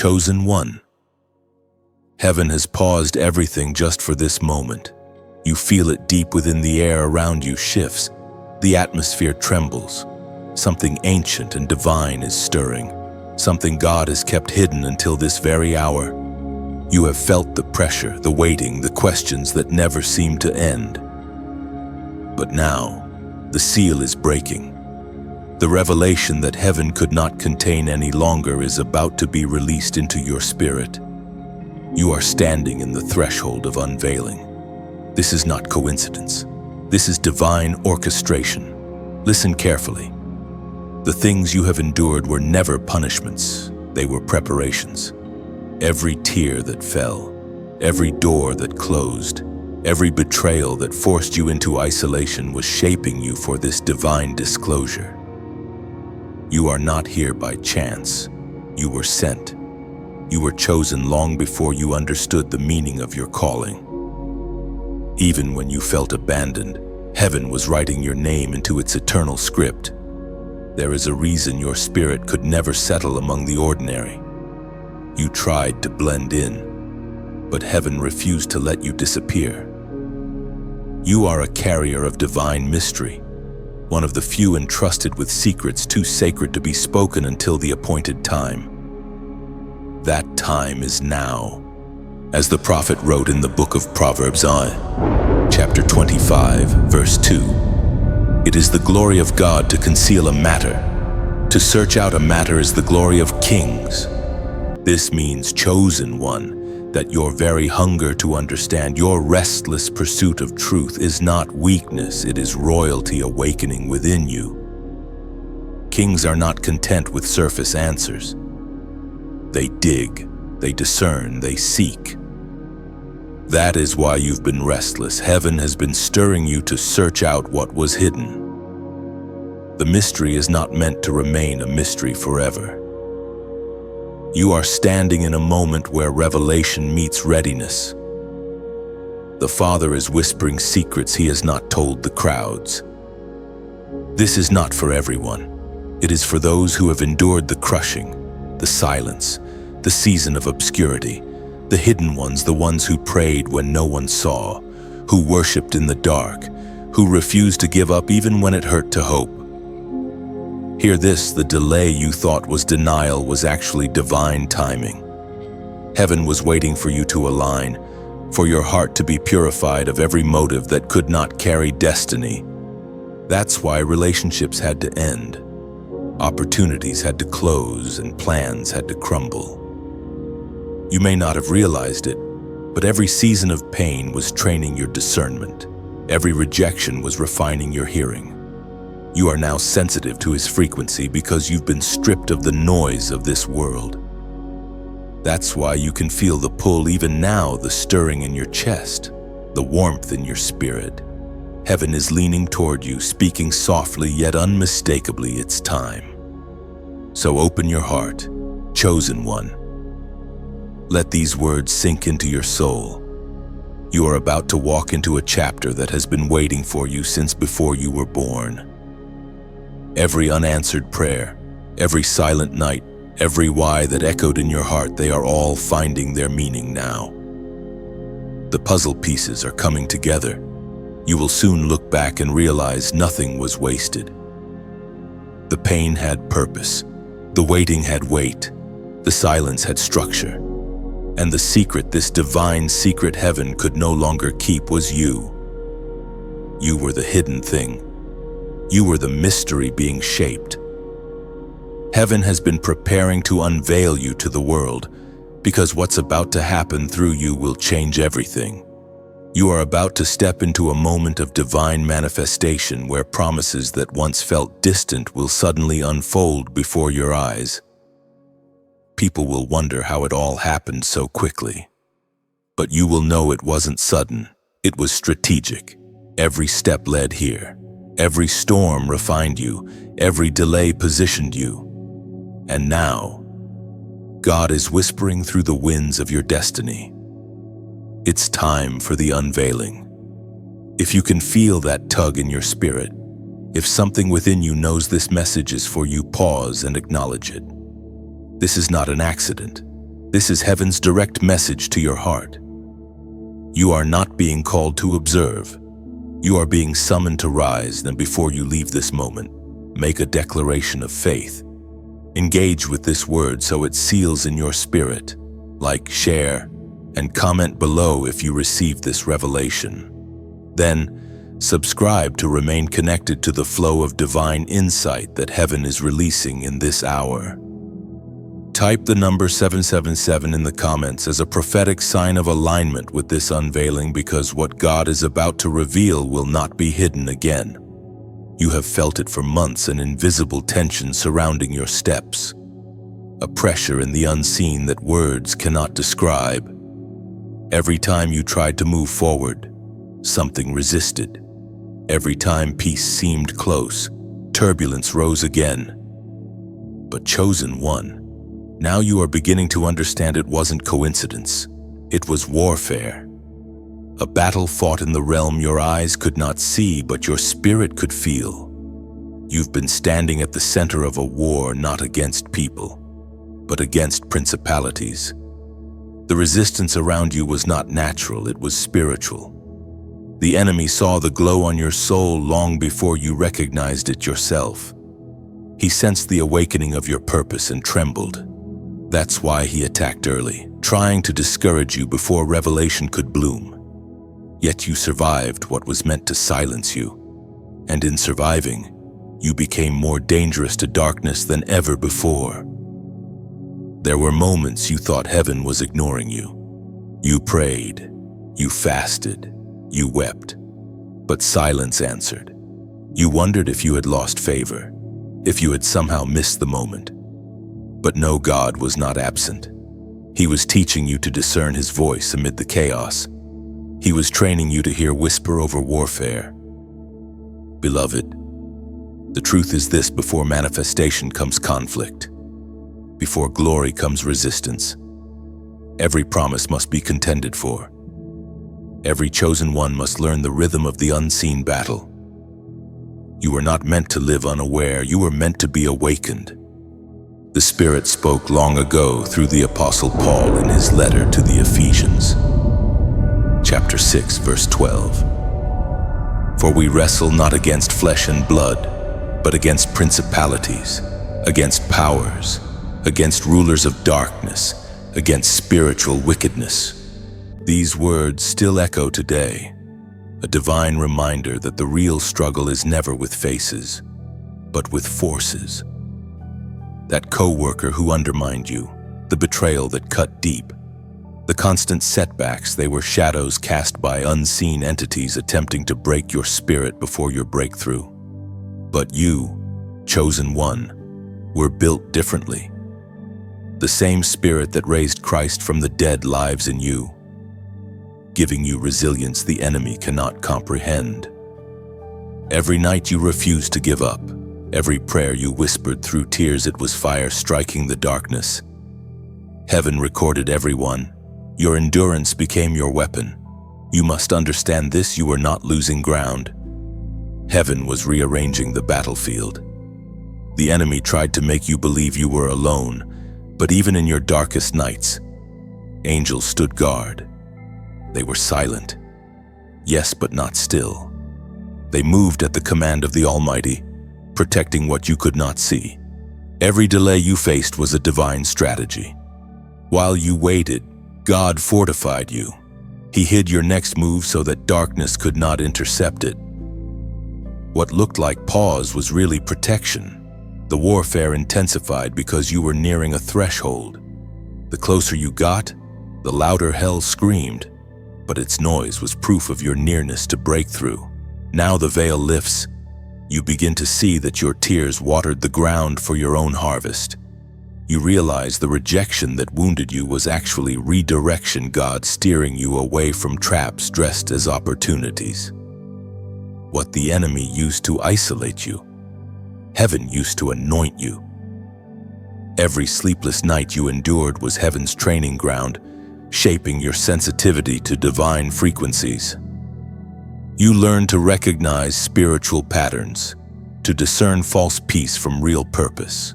chosen one. Heaven has paused everything just for this moment. You feel it deep within the air around you shifts. The atmosphere trembles. Something ancient and divine is stirring. Something God has kept hidden until this very hour. You have felt the pressure, the waiting, the questions that never seem to end. But now, the seal is breaking. The revelation that heaven could not contain any longer is about to be released into your spirit. You are standing in the threshold of unveiling. This is not coincidence. This is divine orchestration. Listen carefully. The things you have endured were never punishments. They were preparations. Every tear that fell, every door that closed, every betrayal that forced you into isolation was shaping you for this divine disclosure. You are not here by chance. You were sent. You were chosen long before you understood the meaning of your calling. Even when you felt abandoned, heaven was writing your name into its eternal script. There is a reason your spirit could never settle among the ordinary. You tried to blend in, but heaven refused to let you disappear. You are a carrier of divine mystery, one of the few entrusted with secrets too sacred to be spoken until the appointed time. That time is now. As the prophet wrote in the book of Proverbs, chapter 25, verse 2, "It is the glory of God to conceal a matter. To search out a matter is the glory of kings." This means, chosen one, that your very hunger to understand, your restless pursuit of truth is not weakness, it is royalty awakening within you. Kings are not content with surface answers. They dig, they discern, they seek. That is why you've been restless. Heaven has been stirring you to search out what was hidden. The mystery is not meant to remain a mystery forever. You are standing in a moment where revelation meets readiness. The Father is whispering secrets he has not told the crowds. This is not for everyone. It is for those who have endured the crushing, the silence, the season of obscurity, the hidden ones, the ones who prayed when no one saw, who worshipped in the dark, who refused to give up even when it hurt to hope. Hear this, the delay you thought was denial was actually divine timing. Heaven was waiting for you to align, for your heart to be purified of every motive that could not carry destiny. That's why relationships had to end. Opportunities had to close and plans had to crumble. You may not have realized it, but every season of pain was training your discernment. Every rejection was refining your hearing. You are now sensitive to his frequency because you've been stripped of the noise of this world. That's why you can feel the pull even now, the stirring in your chest, the warmth in your spirit. Heaven is leaning toward you, speaking softly yet unmistakably, it's time. So open your heart, chosen one. Let these words sink into your soul. You are about to walk into a chapter that has been waiting for you since before you were born. Every unanswered prayer, every silent night, every why that echoed in your heart, they are all finding their meaning now. The puzzle pieces are coming together. You will soon look back and realize nothing was wasted. The pain had purpose, the waiting had weight, the silence had structure, and the secret this divine secret heaven could no longer keep was you. You were the hidden thing. You were the mystery being shaped. Heaven has been preparing to unveil you to the world, because what's about to happen through you will change everything. You are about to step into a moment of divine manifestation where promises that once felt distant will suddenly unfold before your eyes. People will wonder how it all happened so quickly. But you will know it wasn't sudden. It was strategic. Every step led here. Every storm refined you. Every delay positioned you. And now, God is whispering through the winds of your destiny. It's time for the unveiling. If you can feel that tug in your spirit, if something within you knows this message is for you, pause and acknowledge it. This is not an accident. This is heaven's direct message to your heart. You are not being called to observe. You are being summoned to rise, and before you leave this moment, make a declaration of faith. Engage with this word so it seals in your spirit. Like, share, and comment below if you received this revelation. Then, subscribe to remain connected to the flow of divine insight that heaven is releasing in this hour. Type the number 777 in the comments as a prophetic sign of alignment with this unveiling, because what God is about to reveal will not be hidden again. You have felt it for months, an invisible tension surrounding your steps, a pressure in the unseen that words cannot describe. Every time you tried to move forward, something resisted. Every time peace seemed close, turbulence rose again. But chosen one, now you are beginning to understand it wasn't coincidence. It was warfare. A battle fought in the realm your eyes could not see, but your spirit could feel. You've been standing at the center of a war not against people, but against principalities. The resistance around you was not natural, it was spiritual. The enemy saw the glow on your soul long before you recognized it yourself. He sensed the awakening of your purpose and trembled. That's why he attacked early, trying to discourage you before revelation could bloom. Yet you survived what was meant to silence you. And in surviving, you became more dangerous to darkness than ever before. There were moments you thought heaven was ignoring you. You prayed, you fasted, you wept, but silence answered. You wondered if you had lost favor, if you had somehow missed the moment. But no, God was not absent. He was teaching you to discern his voice amid the chaos. He was training you to hear whisper over warfare. Beloved, the truth is this: before manifestation comes conflict. Before glory comes resistance. Every promise must be contended for. Every chosen one must learn the rhythm of the unseen battle. You were not meant to live unaware, you were meant to be awakened. The Spirit spoke long ago through the Apostle Paul in his letter to the Ephesians. Chapter 6, verse 12. For we wrestle not against flesh and blood, but against principalities, against powers, against rulers of darkness, against spiritual wickedness. These words still echo today, a divine reminder that the real struggle is never with faces, but with forces. That co-worker who undermined you, the betrayal that cut deep, the constant setbacks, they were shadows cast by unseen entities attempting to break your spirit before your breakthrough. But you, chosen one, were built differently. The same Spirit that raised Christ from the dead lives in you, giving you resilience the enemy cannot comprehend. Every night you refused to give up. Every prayer you whispered through tears, it was fire striking the darkness. Heaven recorded every one. Your endurance became your weapon. You must understand this: you were not losing ground. Heaven was rearranging the battlefield. The enemy tried to make you believe you were alone, but even in your darkest nights, angels stood guard. They were silent, yes, but not still. They moved at the command of the Almighty, protecting what you could not see. Every delay you faced was a divine strategy. While you waited, God fortified you. He hid your next move so that darkness could not intercept it. What looked like pause was really protection. The warfare intensified because you were nearing a threshold. The closer you got, the louder hell screamed, but its noise was proof of your nearness to breakthrough. Now the veil lifts. You begin to see that your tears watered the ground for your own harvest. You realize the rejection that wounded you was actually redirection, God steering you away from traps dressed as opportunities. What the enemy used to isolate you, heaven used to anoint you. Every sleepless night you endured was heaven's training ground, shaping your sensitivity to divine frequencies. You learn to recognize spiritual patterns, to discern false peace from real purpose.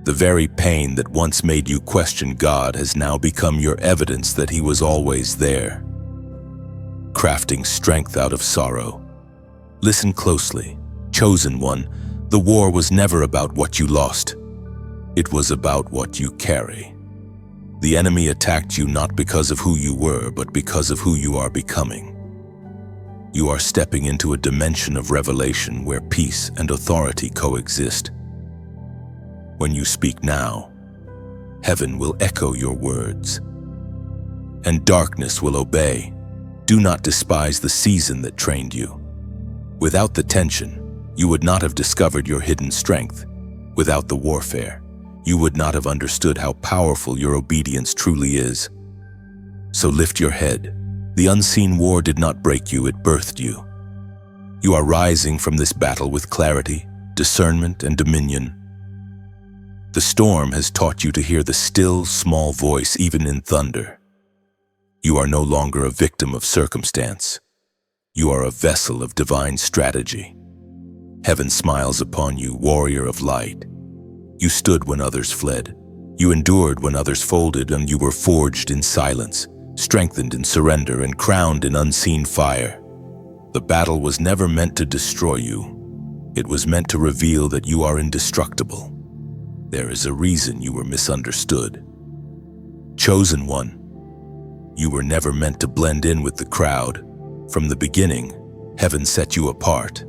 The very pain that once made you question God has now become your evidence that He was always there, crafting strength out of sorrow. Listen closely. Chosen one, the war was never about what you lost. It was about what you carry. The enemy attacked you not because of who you were, but because of who you are becoming. You are stepping into a dimension of revelation where peace and authority coexist. When you speak now, heaven will echo your words, and darkness will obey. Do not despise the season that trained you. Without the tension, you would not have discovered your hidden strength. Without the warfare, you would not have understood how powerful your obedience truly is. So lift your head. The unseen war did not break you, it birthed you. You are rising from this battle with clarity, discernment, and dominion. The storm has taught you to hear the still, small voice even in thunder. You are no longer a victim of circumstance. You are a vessel of divine strategy. Heaven smiles upon you, warrior of light. You stood when others fled. You endured when others folded, and you were forged in silence, strengthened in surrender, and crowned in unseen fire. The battle was never meant to destroy you. It was meant to reveal that you are indestructible. There is a reason you were misunderstood. Chosen one, you were never meant to blend in with the crowd. From the beginning, heaven set you apart.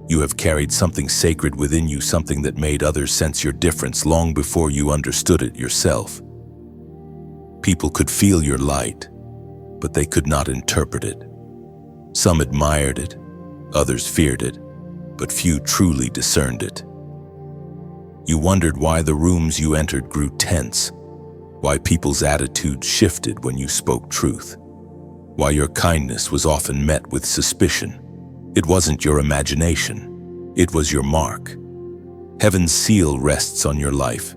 You have carried something sacred within you, something that made others sense your difference long before you understood it yourself. People could feel your light, but they could not interpret it. Some admired it, others feared it, but few truly discerned it. You wondered why the rooms you entered grew tense, why people's attitudes shifted when you spoke truth, why your kindness was often met with suspicion. It wasn't your imagination, it was your mark. Heaven's seal rests on your life,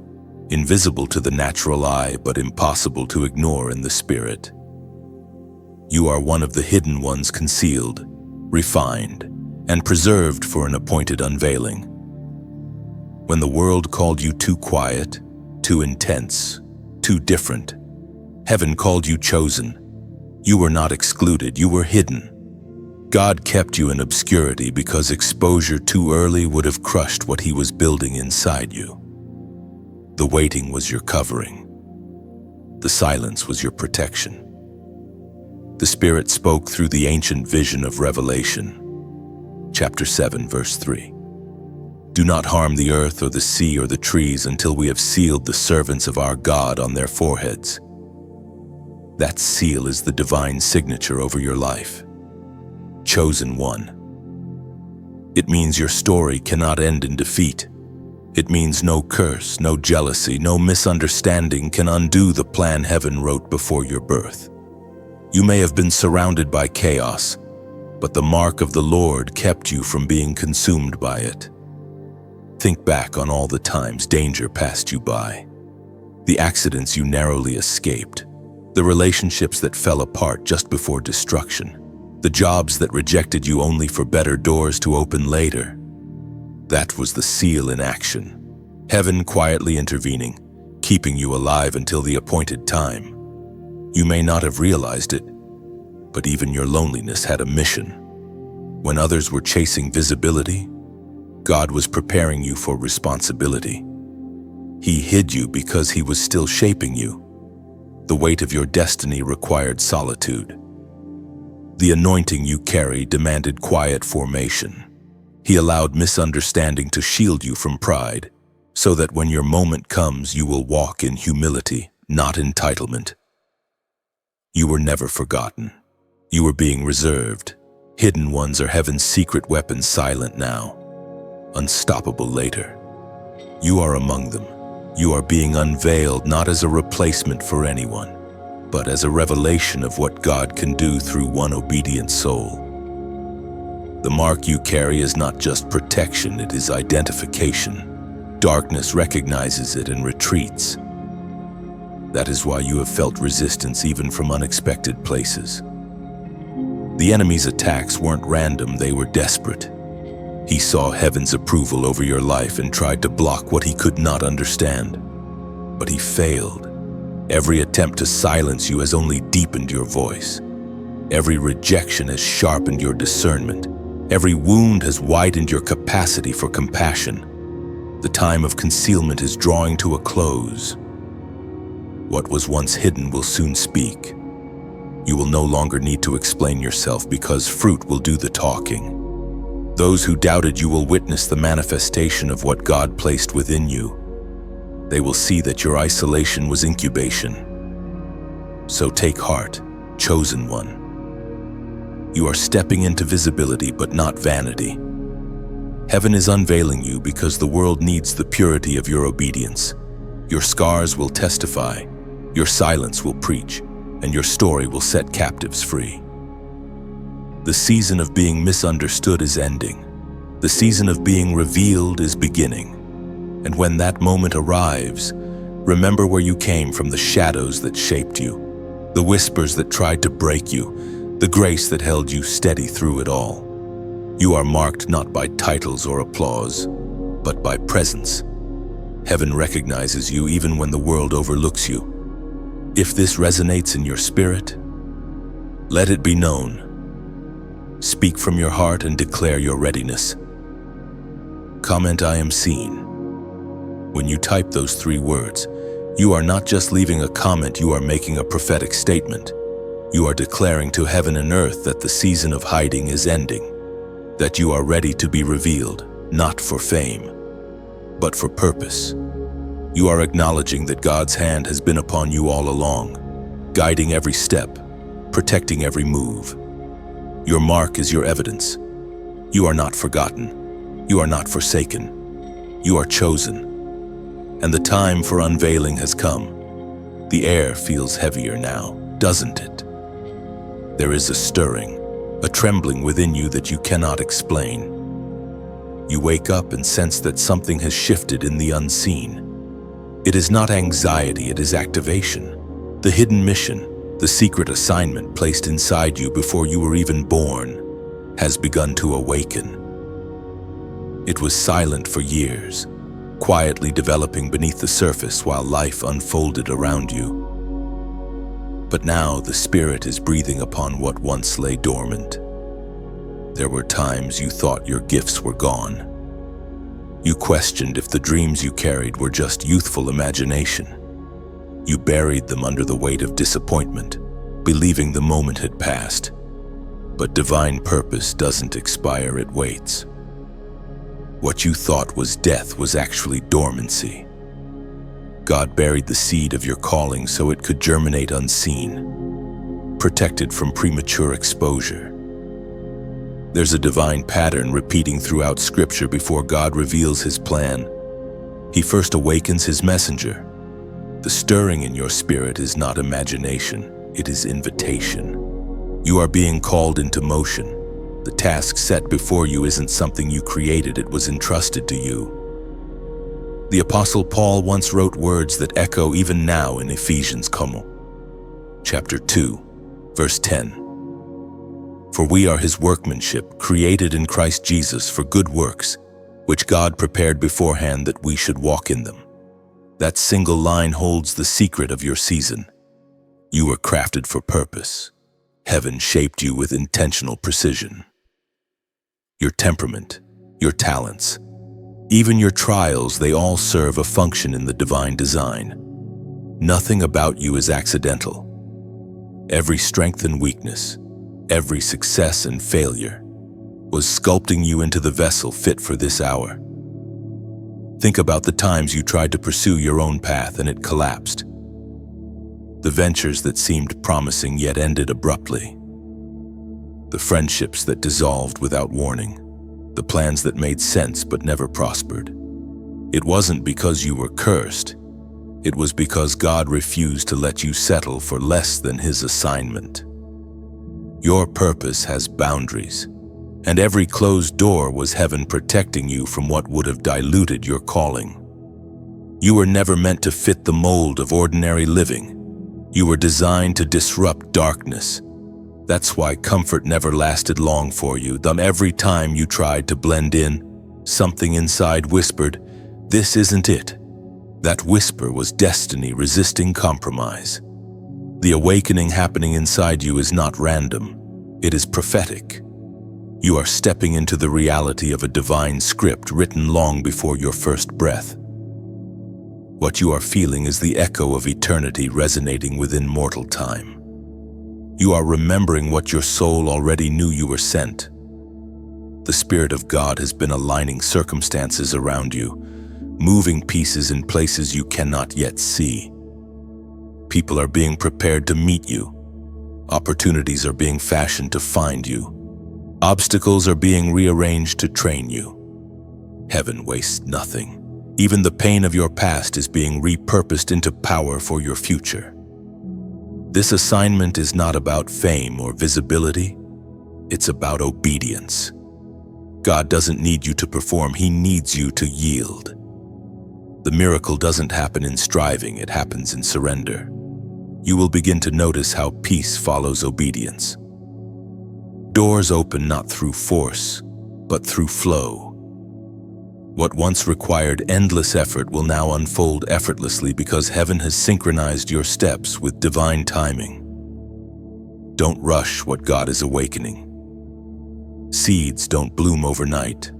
invisible to the natural eye but impossible to ignore in the spirit. You are one of the hidden ones, concealed, refined, and preserved for an appointed unveiling. When the world called you too quiet, too intense, too different, heaven called you chosen. You were not excluded, you were hidden. God kept you in obscurity because exposure too early would have crushed what He was building inside you. The waiting was your covering. The silence was your protection. The Spirit spoke through the ancient vision of Revelation, chapter 7, verse 3. Do not harm the earth or the sea or the trees until we have sealed the servants of our God on their foreheads. That seal is the divine signature over your life. Chosen one. It means your story cannot end in defeat. It means no curse, no jealousy, no misunderstanding can undo the plan heaven wrote before your birth. You may have been surrounded by chaos, but the mark of the Lord kept you from being consumed by it. Think back on all the times danger passed you by, the accidents you narrowly escaped, the relationships that fell apart just before destruction, the jobs that rejected you only for better doors to open later. That was the seal in action, heaven quietly intervening, keeping you alive until the appointed time. You may not have realized it, but even your loneliness had a mission. When others were chasing visibility, God was preparing you for responsibility. He hid you because He was still shaping you. The weight of your destiny required solitude. The anointing you carry demanded quiet formation. He allowed misunderstanding to shield you from pride, so that when your moment comes, you will walk in humility, not entitlement. You were never forgotten. You were being reserved. Hidden ones are heaven's secret weapons, silent now, unstoppable later. You are among them. You are being unveiled not as a replacement for anyone, but as a revelation of what God can do through one obedient soul. The mark you carry is not just protection, it is identification. Darkness recognizes it and retreats. That is why you have felt resistance even from unexpected places. The enemy's attacks weren't random, they were desperate. He saw heaven's approval over your life and tried to block what he could not understand. But he failed. Every attempt to silence you has only deepened your voice. Every rejection has sharpened your discernment. Every wound has widened your capacity for compassion. The time of concealment is drawing to a close. What was once hidden will soon speak. You will no longer need to explain yourself because fruit will do the talking. Those who doubted you will witness the manifestation of what God placed within you. They will see that your isolation was incubation. So take heart, chosen one. You are stepping into visibility but not vanity. Heaven is unveiling you because the world needs the purity of your obedience. Your scars will testify, your silence will preach, and your story will set captives free. The season of being misunderstood is ending. The season of being revealed is beginning. And when that moment arrives, remember where you came from, the shadows that shaped you, the whispers that tried to break you, the grace that held you steady through it all. You are marked not by titles or applause, but by presence. Heaven recognizes you even when the world overlooks you. If this resonates in your spirit, let it be known. Speak from your heart and declare your readiness. Comment, "I am seen." When you type those 3 words, you are not just leaving a comment, you are making a prophetic statement. You are declaring to heaven and earth that the season of hiding is ending, that you are ready to be revealed, not for fame, but for purpose. You are acknowledging that God's hand has been upon you all along, guiding every step, protecting every move. Your mark is your evidence. You are not forgotten. You are not forsaken. You are chosen. And the time for unveiling has come. The air feels heavier now, doesn't it? There is a stirring, a trembling within you that you cannot explain. You wake up and sense that something has shifted in the unseen. It is not anxiety, it is activation. The hidden mission, the secret assignment placed inside you before you were even born, has begun to awaken. It was silent for years, quietly developing beneath the surface while life unfolded around you. But now the Spirit is breathing upon what once lay dormant. There were times you thought your gifts were gone. You questioned if the dreams you carried were just youthful imagination. You buried them under the weight of disappointment, believing the moment had passed. But divine purpose doesn't expire, it waits. What you thought was death was actually dormancy. God buried the seed of your calling so it could germinate unseen, protected from premature exposure. There's a divine pattern repeating throughout Scripture before God reveals His plan. He first awakens His messenger. The stirring in your spirit is not imagination, it is invitation. You are being called into motion. The task set before you isn't something you created, it was entrusted to you. The Apostle Paul once wrote words that echo even now in Ephesians chapter 2, verse 10. For we are His workmanship, created in Christ Jesus for good works, which God prepared beforehand that we should walk in them. That single line holds the secret of your season. You were crafted for purpose. Heaven shaped you with intentional precision. Your temperament, your talents, even your trials, they all serve a function in the divine design. Nothing about you is accidental. Every strength and weakness, every success and failure, was sculpting you into the vessel fit for this hour. Think about the times you tried to pursue your own path and it collapsed. The ventures that seemed promising yet ended abruptly. The friendships that dissolved without warning. The plans that made sense but never prospered. It wasn't because you were cursed. It was because God refused to let you settle for less than His assignment. Your purpose has boundaries, and every closed door was heaven protecting you from what would have diluted your calling. You were never meant to fit the mold of ordinary living. You were designed to disrupt darkness, That's why comfort never lasted long for you. Every time you tried to blend in, something inside whispered, "This isn't it." That whisper was destiny resisting compromise. The awakening happening inside you is not random. It is prophetic. You are stepping into the reality of a divine script written long before your first breath. What you are feeling is the echo of eternity resonating within mortal time. You are remembering what your soul already knew you were sent. The Spirit of God has been aligning circumstances around you, moving pieces in places you cannot yet see. People are being prepared to meet you. Opportunities are being fashioned to find you. Obstacles are being rearranged to train you. Heaven wastes nothing. Even the pain of your past is being repurposed into power for your future. This assignment is not about fame or visibility. It's about obedience. God doesn't need you to perform, He needs you to yield. The miracle doesn't happen in striving, it happens in surrender. You will begin to notice how peace follows obedience. Doors open not through force, but through flow. What once required endless effort will now unfold effortlessly because heaven has synchronized your steps with divine timing. Don't rush what God is awakening. Seeds don't bloom overnight.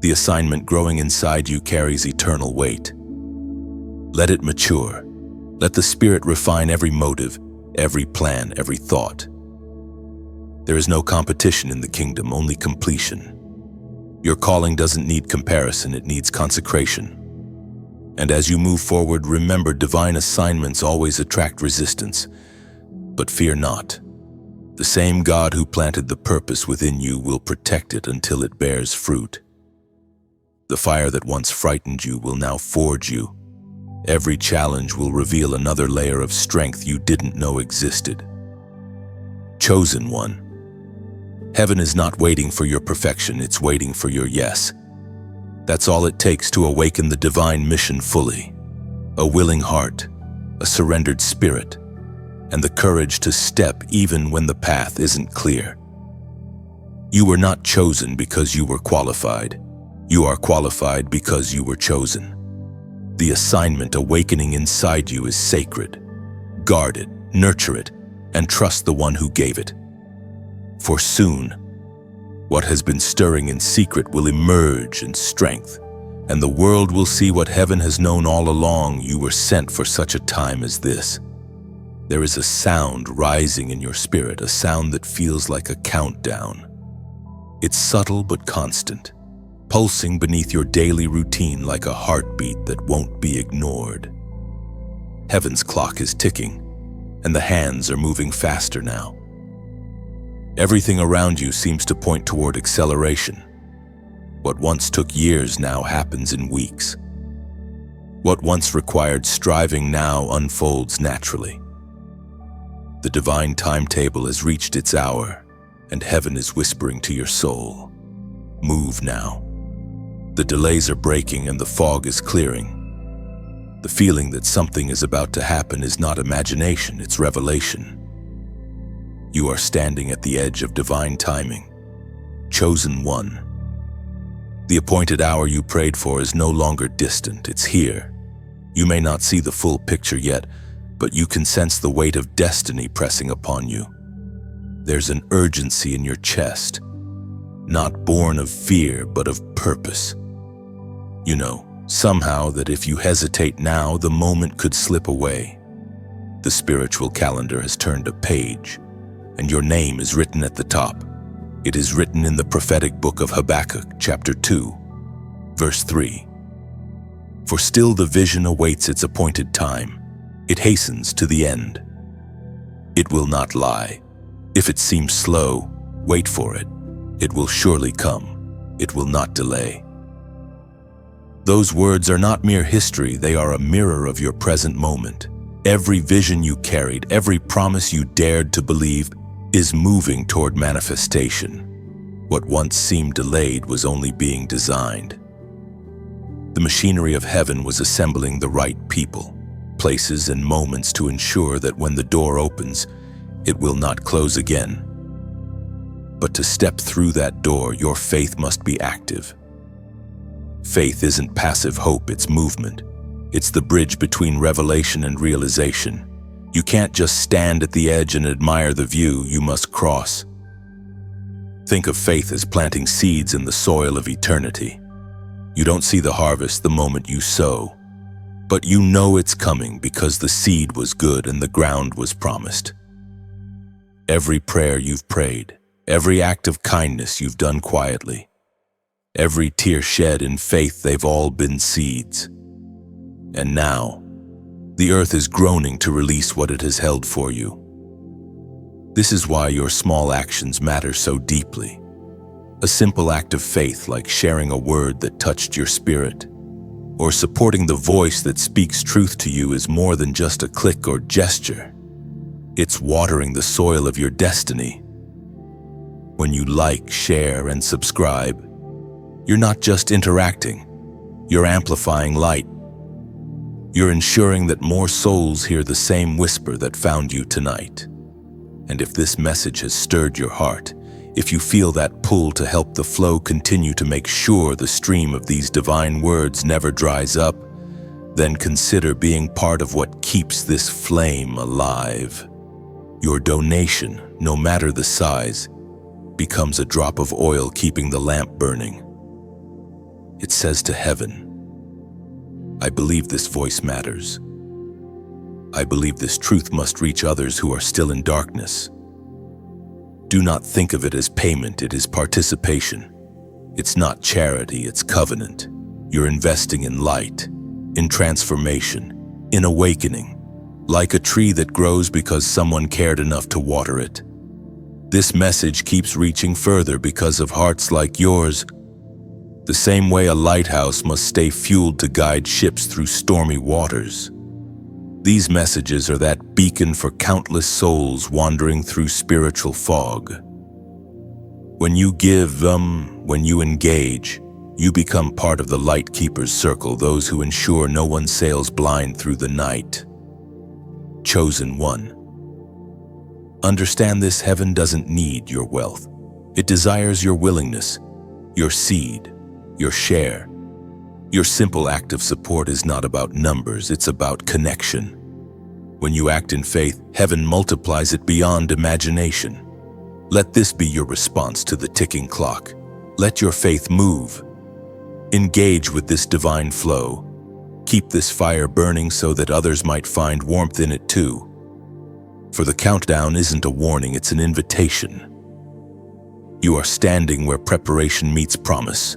The assignment growing inside you carries eternal weight. Let it mature. Let the Spirit refine every motive, every plan, every thought. There is no competition in the kingdom, only completion. Your calling doesn't need comparison, it needs consecration. And as you move forward, remember divine assignments always attract resistance. But fear not. The same God who planted the purpose within you will protect it until it bears fruit. The fire that once frightened you will now forge you. Every challenge will reveal another layer of strength you didn't know existed. Chosen one. Heaven is not waiting for your perfection, it's waiting for your yes. That's all it takes to awaken the divine mission fully. A willing heart, a surrendered spirit, and the courage to step even when the path isn't clear. You were not chosen because you were qualified. You are qualified because you were chosen. The assignment awakening inside you is sacred. Guard it, nurture it, and trust the one who gave it. For soon, what has been stirring in secret will emerge in strength, and the world will see what heaven has known all along. You were sent for such a time as this. There is a sound rising in your spirit, a sound that feels like a countdown. It's subtle but constant, pulsing beneath your daily routine like a heartbeat that won't be ignored. Heaven's clock is ticking, and the hands are moving faster now. Everything around you seems to point toward acceleration. What once took years now happens in weeks. What once required striving now unfolds naturally. The divine timetable has reached its hour, and heaven is whispering to your soul, "Move now." The delays are breaking and the fog is clearing. The feeling that something is about to happen is not imagination, it's revelation. You are standing at the edge of divine timing. Chosen one. The appointed hour you prayed for is no longer distant, it's here. You may not see the full picture yet, but you can sense the weight of destiny pressing upon you. There's an urgency in your chest, not born of fear, but of purpose. You know, somehow that if you hesitate now, the moment could slip away. The spiritual calendar has turned a page, and your name is written at the top. It is written in the prophetic book of Habakkuk, chapter 2, verse 3. For still the vision awaits its appointed time. It hastens to the end. It will not lie. If it seems slow, wait for it. It will surely come. It will not delay. Those words are not mere history, they are a mirror of your present moment. Every vision you carried, every promise you dared to believe, is moving toward manifestation. What once seemed delayed was only being designed. The machinery of heaven was assembling the right people, places, and moments to ensure that when the door opens, it will not close again. But to step through that door, your faith must be active. Faith isn't passive hope, it's movement. It's the bridge between revelation and realization. You can't just stand at the edge and admire the view, you must cross. Think of faith as planting seeds in the soil of eternity. You don't see the harvest the moment you sow, but you know it's coming because the seed was good and the ground was promised. Every prayer you've prayed, every act of kindness you've done quietly, every tear shed in faith, they've all been seeds. And now, the earth is groaning to release what it has held for you. This is why your small actions matter so deeply. A simple act of faith like sharing a word that touched your spirit, or supporting the voice that speaks truth to you is more than just a click or gesture. It's watering the soil of your destiny. When you like, share, and subscribe, you're not just interacting, you're amplifying light. You're ensuring that more souls hear the same whisper that found you tonight. And if this message has stirred your heart, if you feel that pull to help the flow continue to make sure the stream of these divine words never dries up, then consider being part of what keeps this flame alive. Your donation, no matter the size, becomes a drop of oil keeping the lamp burning. It says to heaven, I believe this voice matters. I believe this truth must reach others who are still in darkness. Do not think of it as payment, it is participation. It's not charity, it's covenant. You're investing in light, in transformation, in awakening, like a tree that grows because someone cared enough to water it. This message keeps reaching further because of hearts like yours. The same way a lighthouse must stay fueled to guide ships through stormy waters. These messages are that beacon for countless souls wandering through spiritual fog. When you give, when you engage, you become part of the light keepers' circle, those who ensure no one sails blind through the night. Chosen one. Understand this: heaven doesn't need your wealth. It desires your willingness, your seed, your share. Your simple act of support is not about numbers, it's about connection. When you act in faith, heaven multiplies it beyond imagination. Let this be your response to the ticking clock. Let your faith move. Engage with this divine flow. Keep this fire burning so that others might find warmth in it too. For the countdown isn't a warning, it's an invitation. You are standing where preparation meets promise.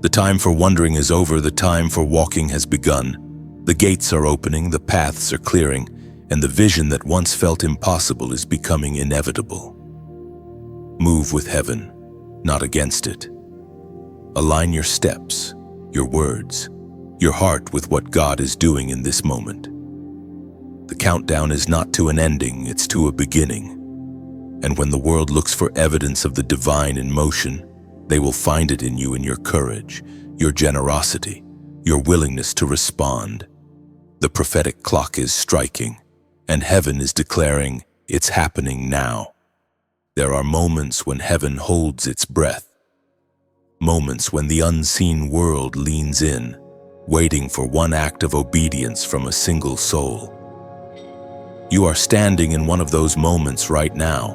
The time for wondering is over, the time for walking has begun. The gates are opening, the paths are clearing, and the vision that once felt impossible is becoming inevitable. Move with heaven, not against it. Align your steps, your words, your heart with what God is doing in this moment. The countdown is not to an ending, it's to a beginning. And when the world looks for evidence of the divine in motion, they will find it in you, in your courage, your generosity, your willingness to respond. The prophetic clock is striking, and heaven is declaring, it's happening now. There are moments when heaven holds its breath. Moments when the unseen world leans in, waiting for one act of obedience from a single soul. You are standing in one of those moments right now.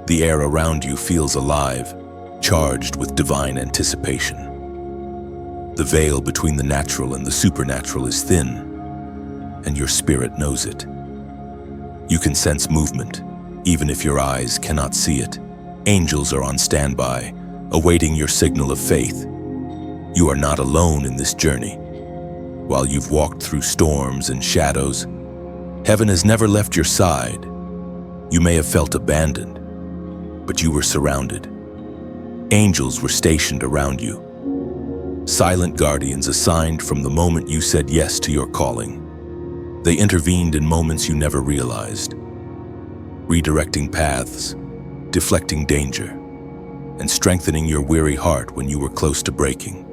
The air around you feels alive, charged with divine anticipation. The veil between the natural and the supernatural is thin, and your spirit knows it. You can sense movement, even if your eyes cannot see it. Angels are on standby, awaiting your signal of faith. You are not alone in this journey. While you've walked through storms and shadows, heaven has never left your side. You may have felt abandoned, but you were surrounded. Angels were stationed around you. Silent guardians assigned from the moment you said yes to your calling. They intervened in moments you never realized, redirecting paths, deflecting danger, and strengthening your weary heart when you were close to breaking.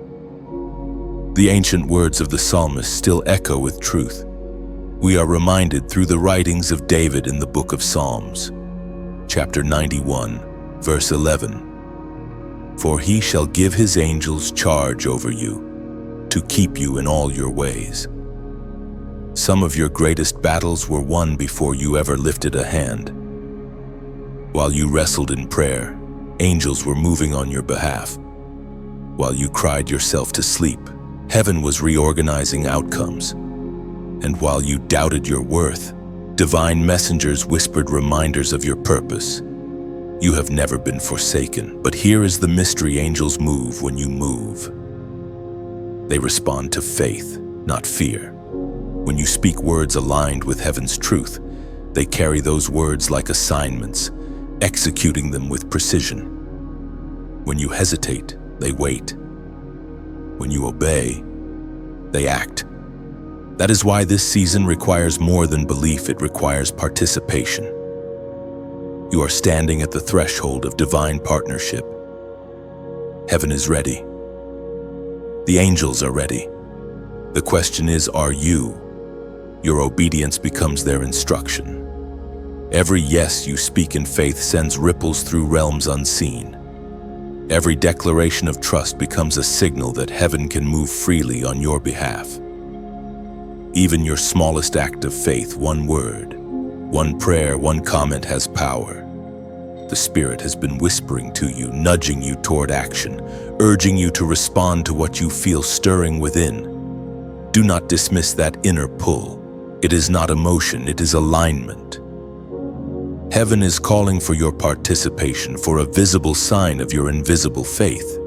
The ancient words of the psalmist still echo with truth. We are reminded through the writings of David in the book of Psalms, chapter 91, Verse 11, for he shall give his angels charge over you, to keep you in all your ways. Some of your greatest battles were won before you ever lifted a hand. While you wrestled in prayer, angels were moving on your behalf. While you cried yourself to sleep, heaven was reorganizing outcomes. And while you doubted your worth, divine messengers whispered reminders of your purpose. You have never been forsaken, but here is the mystery: angels move when you move. They respond to faith, not fear. When you speak words aligned with heaven's truth, they carry those words like assignments, executing them with precision. When you hesitate, they wait. When you obey, they act. That is why this season requires more than belief, it requires participation. You are standing at the threshold of divine partnership. Heaven is ready. The angels are ready. The question is, are you? Your obedience becomes their instruction. Every yes you speak in faith sends ripples through realms unseen. Every declaration of trust becomes a signal that heaven can move freely on your behalf. Even your smallest act of faith, one word, one prayer, one comment has power. The Spirit has been whispering to you, nudging you toward action, urging you to respond to what you feel stirring within. Do not dismiss that inner pull. It is not emotion, it is alignment. Heaven is calling for your participation, for a visible sign of your invisible faith.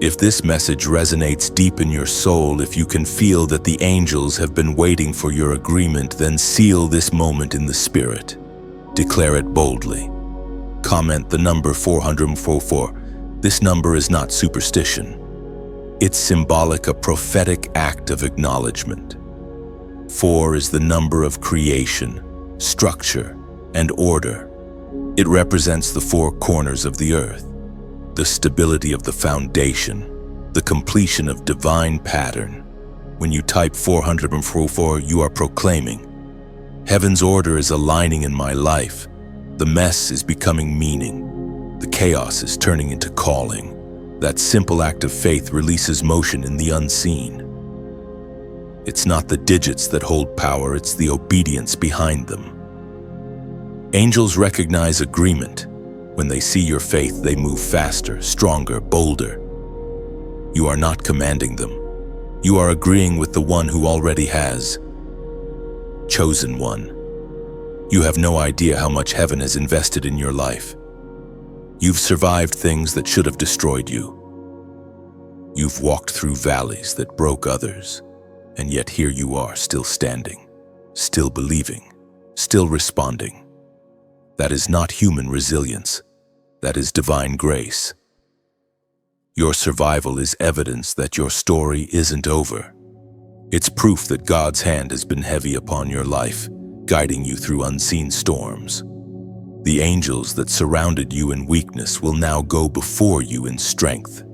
If this message resonates deep in your soul, if you can feel that the angels have been waiting for your agreement, then seal this moment in the Spirit. Declare it boldly. Comment the number 444. This number is not superstition. It's symbolic, a prophetic act of acknowledgement. 4 is the number of creation, structure, and order. It represents the 4 corners of the earth, the stability of the foundation, the completion of divine pattern. When you type 444, you are proclaiming, heaven's order is aligning in my life. The mess is becoming meaning. The chaos is turning into calling. That simple act of faith releases motion in the unseen. It's not the digits that hold power, it's the obedience behind them. Angels recognize agreement. When they see your faith, they move faster, stronger, bolder. You are not commanding them. You are agreeing with the one who already has. Chosen one. You have no idea how much heaven has invested in your life. You've survived things that should have destroyed you. You've walked through valleys that broke others, and yet here you are, still standing, still believing, still responding. That is not human resilience. That is divine grace. Your survival is evidence that your story isn't over. It's proof that God's hand has been heavy upon your life, guiding you through unseen storms. The angels that surrounded you in weakness will now go before you in strength.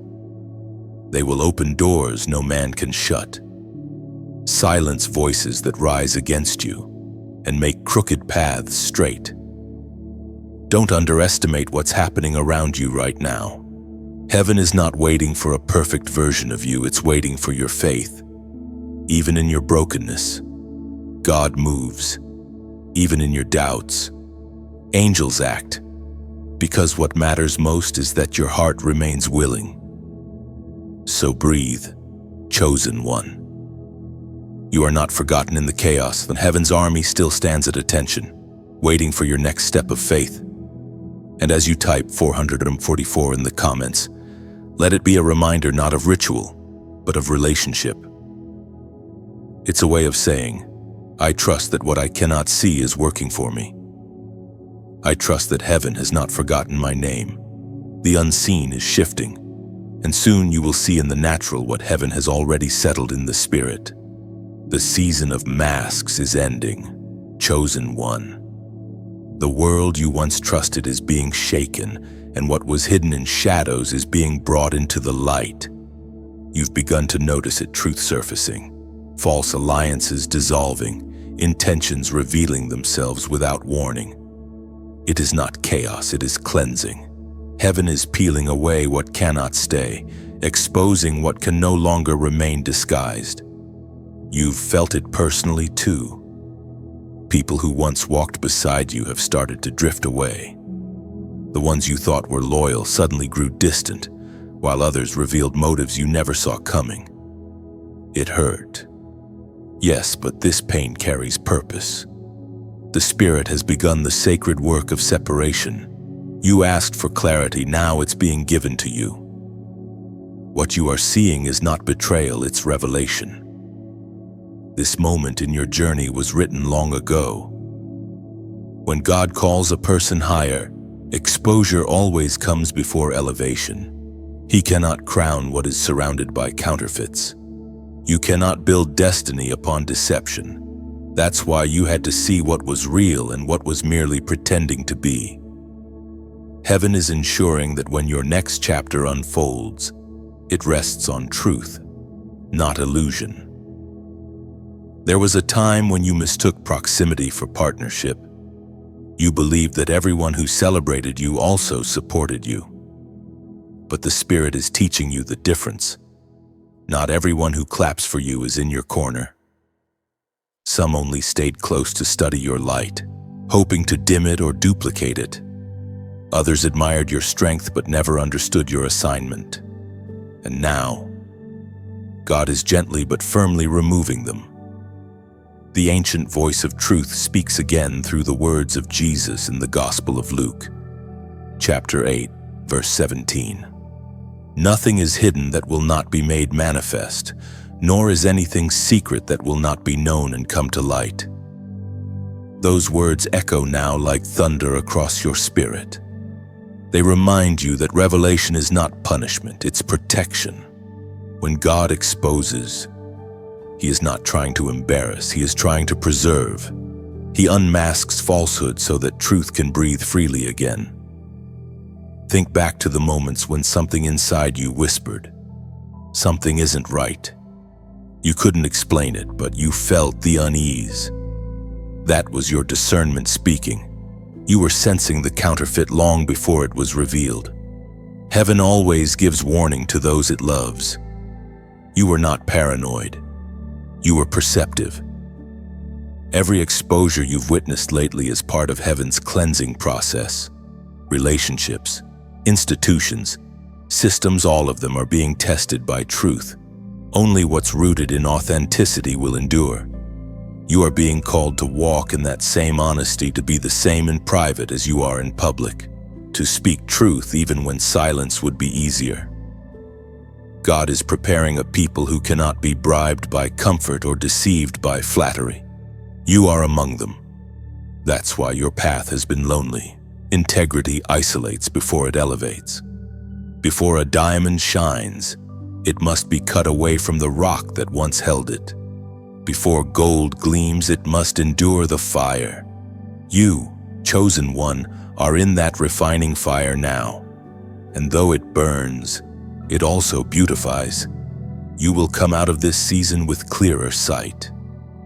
They will open doors no man can shut, silence voices that rise against you, and make crooked paths straight. Don't underestimate what's happening around you right now. Heaven is not waiting for a perfect version of you, it's waiting for your faith. Even in your brokenness, God moves. Even in your doubts, angels act. Because what matters most is that your heart remains willing. So breathe, chosen one. You are not forgotten in the chaos. Heaven's army still stands at attention, waiting for your next step of faith. And as you type 444 in the comments, let it be a reminder not of ritual, but of relationship. It's a way of saying, I trust that what I cannot see is working for me. I trust that heaven has not forgotten my name. The unseen is shifting, and soon you will see in the natural what heaven has already settled in the spirit. The season of masks is ending. Chosen one. The world you once trusted is being shaken, and what was hidden in shadows is being brought into the light. You've begun to notice it, truth surfacing, false alliances dissolving, intentions revealing themselves without warning. It is not chaos, it is cleansing. Heaven is peeling away what cannot stay, exposing what can no longer remain disguised. You've felt it personally too. People who once walked beside you have started to drift away. The ones you thought were loyal suddenly grew distant, while others revealed motives you never saw coming. It hurt. Yes, but this pain carries purpose. The Spirit has begun the sacred work of separation. You asked for clarity, now it's being given to you. What you are seeing is not betrayal, it's revelation. This moment in your journey was written long ago. When God calls a person higher, exposure always comes before elevation. He cannot crown what is surrounded by counterfeits. You cannot build destiny upon deception. That's why you had to see what was real and what was merely pretending to be. Heaven is ensuring that when your next chapter unfolds, it rests on truth, not illusion. There was a time when you mistook proximity for partnership. You believed that everyone who celebrated you also supported you. But the Spirit is teaching you the difference. Not everyone who claps for you is in your corner. Some only stayed close to study your light, hoping to dim it or duplicate it. Others admired your strength but never understood your assignment. And now, God is gently but firmly removing them. The ancient voice of truth speaks again through the words of Jesus in the Gospel of Luke, chapter 8, verse 17. Nothing is hidden that will not be made manifest, nor is anything secret that will not be known and come to light. Those words echo now like thunder across your spirit. They remind you that revelation is not punishment, it's protection. When God exposes, He is not trying to embarrass, He is trying to preserve. He unmasks falsehood so that truth can breathe freely again. Think back to the moments when something inside you whispered, something isn't right. You couldn't explain it, but you felt the unease. That was your discernment speaking. You were sensing the counterfeit long before it was revealed. Heaven always gives warning to those it loves. You were not paranoid. You were perceptive. Every exposure you've witnessed lately is part of heaven's cleansing process. Relationships, institutions, systems, all of them are being tested by truth. Only what's rooted in authenticity will endure. You are being called to walk in that same honesty, to be the same in private as you are in public, to speak truth even when silence would be easier. God is preparing a people who cannot be bribed by comfort or deceived by flattery. You are among them. That's why your path has been lonely. Integrity isolates before it elevates. Before a diamond shines, it must be cut away from the rock that once held it. Before gold gleams, it must endure the fire. You, chosen one, are in that refining fire now. And though it burns, it also beautifies. You will come out of this season with clearer sight.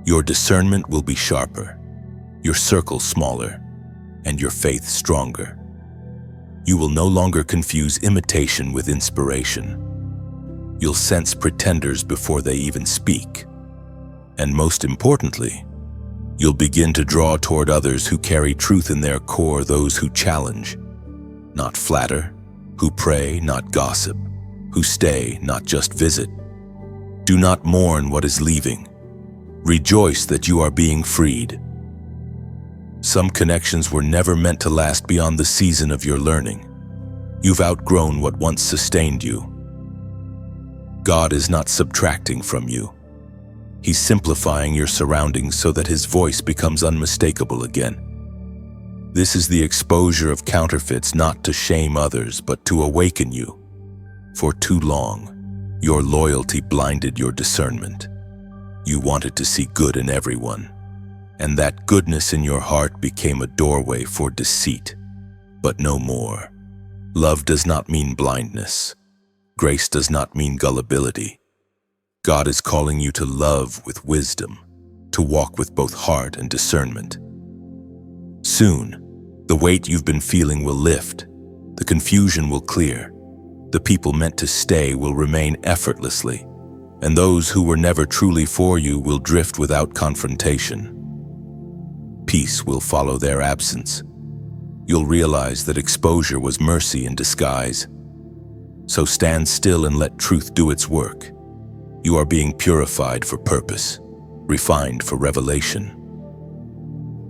Your discernment will be sharper, your circle smaller, and your faith stronger. You will no longer confuse imitation with inspiration. You'll sense pretenders before they even speak. And most importantly, you'll begin to draw toward others who carry truth in their core, those who challenge, not flatter, who pray, not gossip, who stay, not just visit. Do not mourn what is leaving. Rejoice that you are being freed. Some connections were never meant to last beyond the season of your learning. You've outgrown what once sustained you. God is not subtracting from you. He's simplifying your surroundings so that His voice becomes unmistakable again. This is the exposure of counterfeits, not to shame others, but to awaken you. For too long, your loyalty blinded your discernment. You wanted to see good in everyone, and that goodness in your heart became a doorway for deceit. But no more. Love does not mean blindness. Grace does not mean gullibility. God is calling you to love with wisdom, to walk with both heart and discernment. Soon, The weight you've been feeling will lift. The confusion will clear. The people meant to stay will remain effortlessly, and those who were never truly for you will drift without confrontation. Peace will follow their absence. You'll realize that exposure was mercy in disguise. So stand still and let truth do its work. You are being purified for purpose, refined for revelation.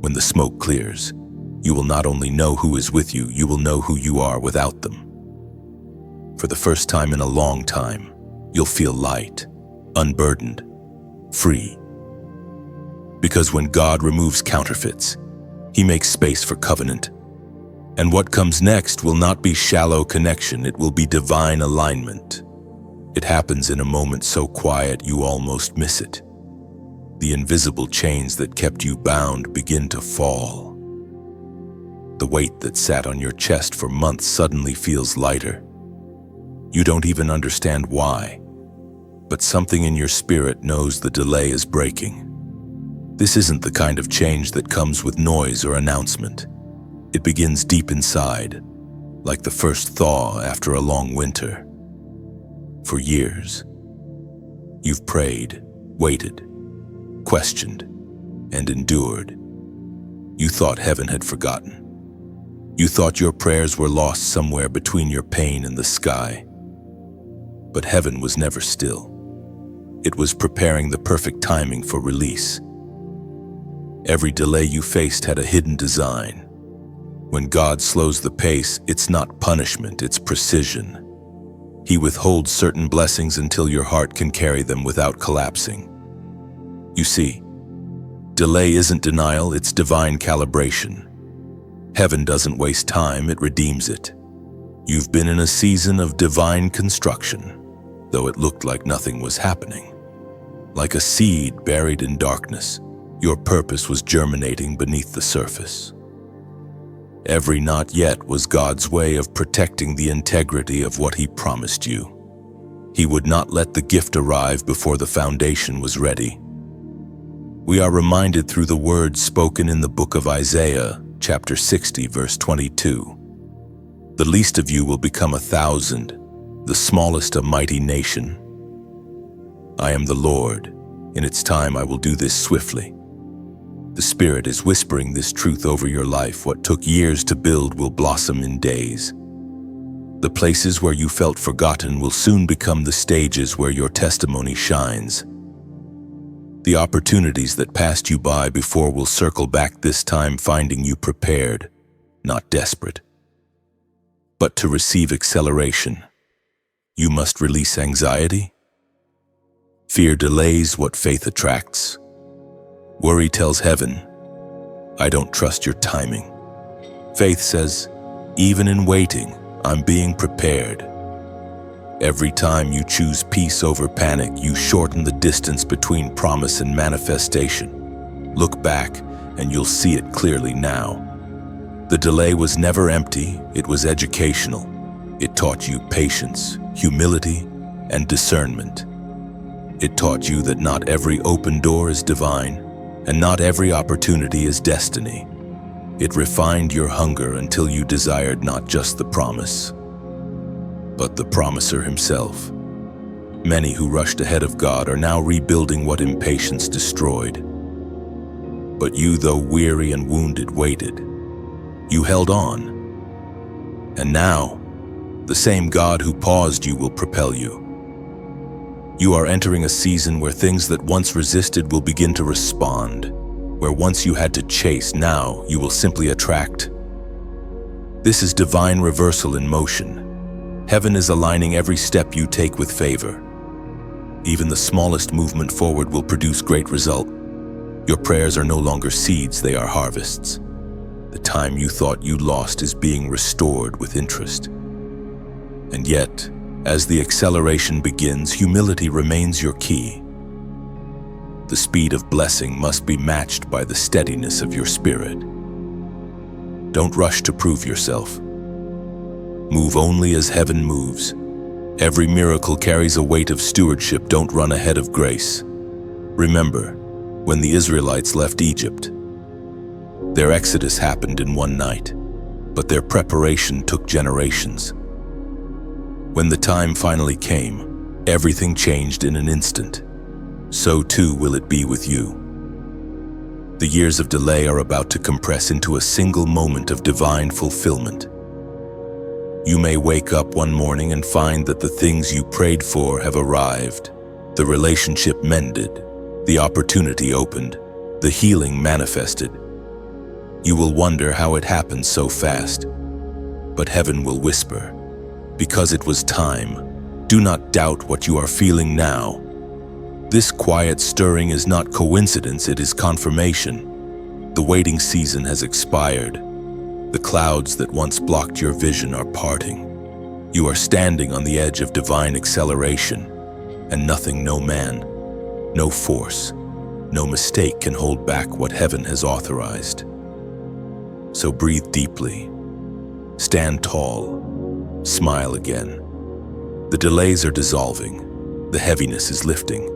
When the smoke clears, you will not only know who is with you, you will know who you are without them. For the first time in a long time, you'll feel light, unburdened, free. Because when God removes counterfeits, He makes space for covenant. And what comes next will not be shallow connection, it will be divine alignment. It happens in a moment so quiet you almost miss it. The invisible chains that kept you bound begin to fall. The weight that sat on your chest for months suddenly feels lighter. You don't even understand why, but something in your spirit knows the delay is breaking. This isn't the kind of change that comes with noise or announcement. It begins deep inside, like the first thaw after a long winter. For years, you've prayed, waited, questioned, and endured. You thought heaven had forgotten. You thought your prayers were lost somewhere between your pain and the sky. But heaven was never still. It was preparing the perfect timing for release. Every delay you faced had a hidden design. When God slows the pace, it's not punishment, it's precision. He withholds certain blessings until your heart can carry them without collapsing. You see, delay isn't denial, it's divine calibration. Heaven doesn't waste time, it redeems it. You've been in a season of divine construction, though it looked like nothing was happening. Like a seed buried in darkness, your purpose was germinating beneath the surface. Every not yet was God's way of protecting the integrity of what He promised you. He would not let the gift arrive before the foundation was ready. We are reminded through the words spoken in the book of Isaiah, chapter 60, verse 22. The least of you will become 1,000, the smallest a mighty nation. I am the Lord. In its time I will do this swiftly. The Spirit is whispering this truth over your life. What took years to build will blossom in days. The places where you felt forgotten will soon become the stages where your testimony shines. The opportunities that passed you by before will circle back this time, finding you prepared, not desperate. But to receive acceleration, you must release anxiety. Fear delays what faith attracts. Worry tells heaven, I don't trust your timing. Faith says, even in waiting, I'm being prepared. Every time you choose peace over panic, you shorten the distance between promise and manifestation. Look back, and you'll see it clearly now. The delay was never empty, it was educational. It taught you patience, humility, and discernment. It taught you that not every open door is divine, and not every opportunity is destiny. It refined your hunger until you desired not just the promise, but the promiser himself. Many who rushed ahead of God are now rebuilding what impatience destroyed. But you, though weary and wounded, waited. You held on. And now, the same God who paused you will propel you. You are entering a season where things that once resisted will begin to respond. Where once you had to chase, now you will simply attract. This is divine reversal in motion. Heaven is aligning every step you take with favor. Even the smallest movement forward will produce great result. Your prayers are no longer seeds, they are harvests. The time you thought you lost is being restored with interest. And yet, as the acceleration begins, humility remains your key. The speed of blessing must be matched by the steadiness of your spirit. Don't rush to prove yourself. Move only as heaven moves. Every miracle carries a weight of stewardship. Don't run ahead of grace. Remember, when the Israelites left Egypt, their exodus happened in one night. but their preparation took generations. When the time finally came, everything changed in an instant. So too will it be with you. The years of delay are about to compress into a single moment of divine fulfillment. You may wake up one morning and find that the things you prayed for have arrived. The relationship mended, the opportunity opened, the healing manifested. You will wonder how it happened so fast. But heaven will whisper, because it was time. Do not doubt what you are feeling now. This quiet stirring is not coincidence, it is confirmation. The waiting season has expired. The clouds that once blocked your vision are parting. You are standing on the edge of divine acceleration, and nothing, no man, no force, no mistake can hold back what heaven has authorized. So breathe deeply, stand tall, smile again. The delays are dissolving, the heaviness is lifting,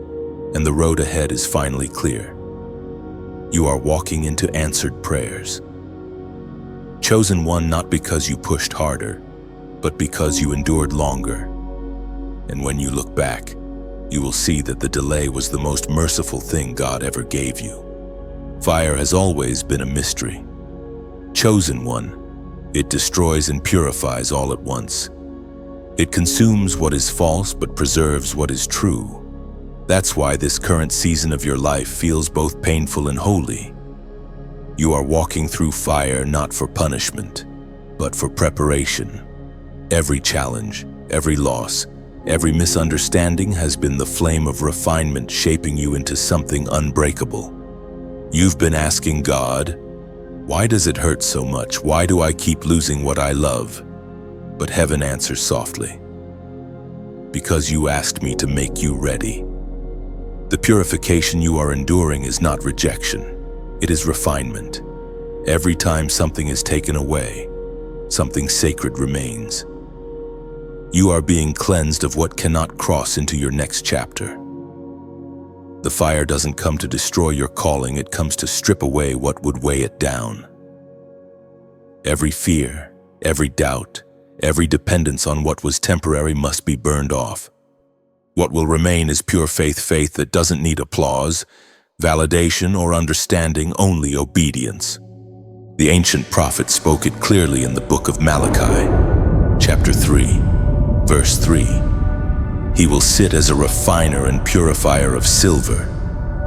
and the road ahead is finally clear. You are walking into answered prayers. Chosen one not because you pushed harder, but because you endured longer. And when you look back, you will see that the delay was the most merciful thing God ever gave you. Fire has always been a mystery. Chosen one, it destroys and purifies all at once. It consumes what is false but preserves what is true. That's why this current season of your life feels both painful and holy. You are walking through fire not for punishment, but for preparation. Every challenge, every loss, every misunderstanding has been the flame of refinement shaping you into something unbreakable. You've been asking God, why does it hurt so much? Why do I keep losing what I love? But heaven answers softly, because you asked me to make you ready. The purification you are enduring is not rejection, it is refinement. Every time something is taken away, something sacred remains. You are being cleansed of what cannot cross into your next chapter. The fire doesn't come to destroy your calling, it comes to strip away what would weigh it down. Every fear, every doubt, every dependence on what was temporary must be burned off. What will remain is pure faith, faith that doesn't need applause, validation, or understanding, only obedience. The ancient prophet spoke it clearly in the book of Malachi, chapter 3, verse 3. He will sit as a refiner and purifier of silver.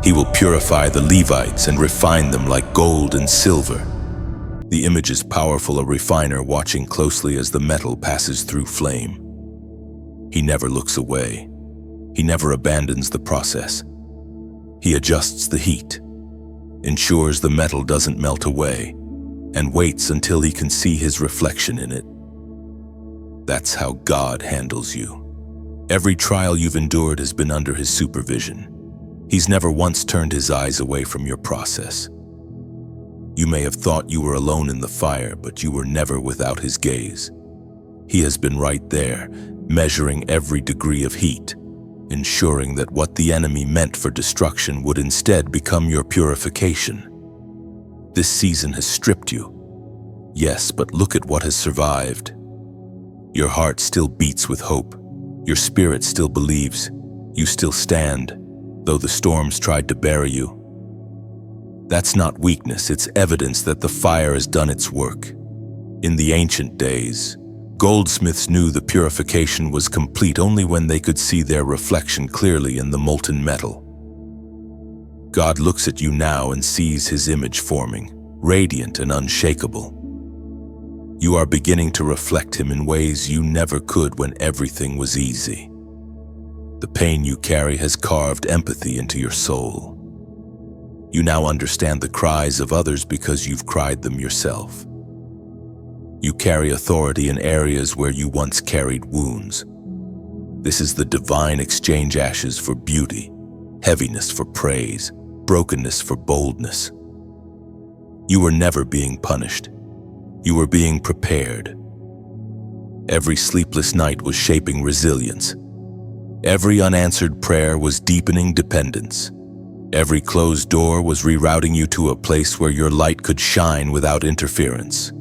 He will purify the Levites and refine them like gold and silver. The image is powerful, a refiner watching closely as the metal passes through flame. He never looks away. He never abandons the process. He adjusts the heat, ensures the metal doesn't melt away, and waits until he can see his reflection in it. That's how God handles you. Every trial you've endured has been under his supervision. He's never once turned his eyes away from your process. You may have thought you were alone in the fire, but you were never without his gaze. He has been right there, measuring every degree of heat, ensuring that what the enemy meant for destruction would instead become your purification. This season has stripped you. Yes, but look at what has survived. Your heart still beats with hope. Your spirit still believes. You still stand, though the storms tried to bury you. That's not weakness, it's evidence that the fire has done its work. In the ancient days, goldsmiths knew the purification was complete only when they could see their reflection clearly in the molten metal. God looks at you now and sees his image forming, radiant and unshakable. You are beginning to reflect him in ways you never could when everything was easy. The pain you carry has carved empathy into your soul. You now understand the cries of others because you've cried them yourself. You carry authority in areas where you once carried wounds. This is the divine exchange: ashes for beauty, heaviness for praise, brokenness for boldness. You were never being punished. You were being prepared. Every sleepless night was shaping resilience. Every unanswered prayer was deepening dependence. Every closed door was rerouting you to a place where your light could shine without interference.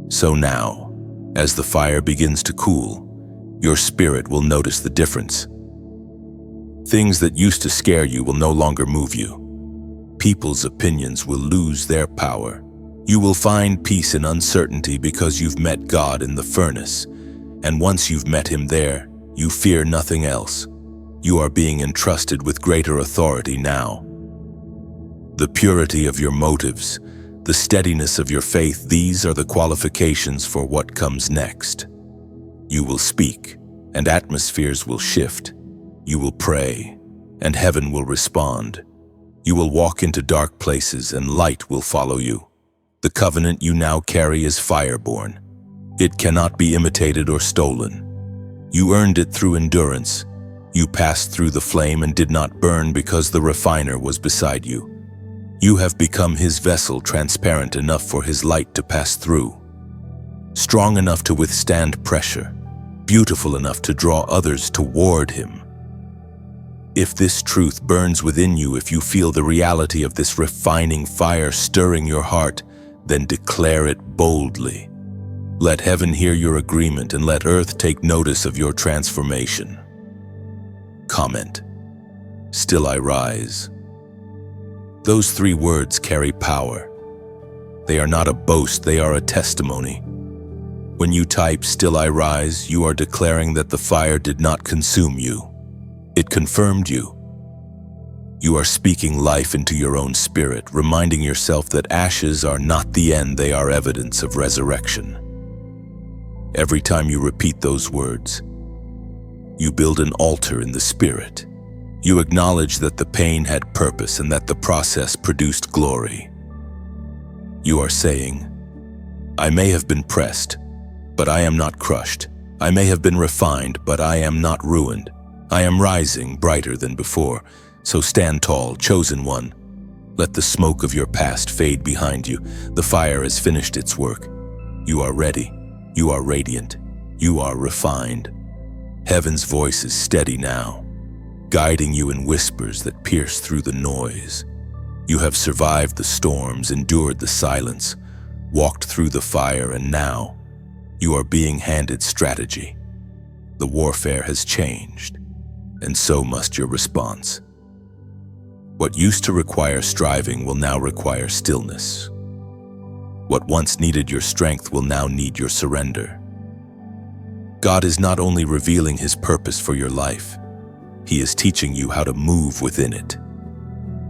So now, as the fire begins to cool, your spirit will notice the difference. Things that used to scare you will no longer move you. People's opinions will lose their power. You will find peace in uncertainty because you've met God in the furnace. And once you've met Him there, you fear nothing else. You are being entrusted with greater authority now. The purity of your motives, the steadiness of your faith, these are the qualifications for what comes next. You will speak, and atmospheres will shift. You will pray, and heaven will respond. You will walk into dark places, and light will follow you. The covenant you now carry is fireborn. It cannot be imitated or stolen. You earned it through endurance. You passed through the flame and did not burn because the refiner was beside you. You have become His vessel, transparent enough for His light to pass through, strong enough to withstand pressure, beautiful enough to draw others toward Him. If this truth burns within you, if you feel the reality of this refining fire stirring your heart, then declare it boldly. Let heaven hear your agreement and let earth take notice of your transformation. Comment: Still I rise. Those 3 words carry power. They are not a boast, they are a testimony. When you type "Still I rise," you are declaring that the fire did not consume you. It confirmed you. You are speaking life into your own spirit, reminding yourself that ashes are not the end, they are evidence of resurrection. Every time you repeat those words, you build an altar in the spirit. You acknowledge that the pain had purpose and that the process produced glory. You are saying, "I may have been pressed, but I am not crushed. I may have been refined, but I am not ruined. I am rising brighter than before. So stand tall, chosen one. Let the smoke of your past fade behind you. The fire has finished its work. You are ready. You are radiant. You are refined. Heaven's voice is steady now, guiding you in whispers that pierce through the noise. You have survived the storms, endured the silence, walked through the fire, and now you are being handed strategy. The warfare has changed, and so must your response. What used to require striving will now require stillness. What once needed your strength will now need your surrender. God is not only revealing His purpose for your life, He is teaching you how to move within it.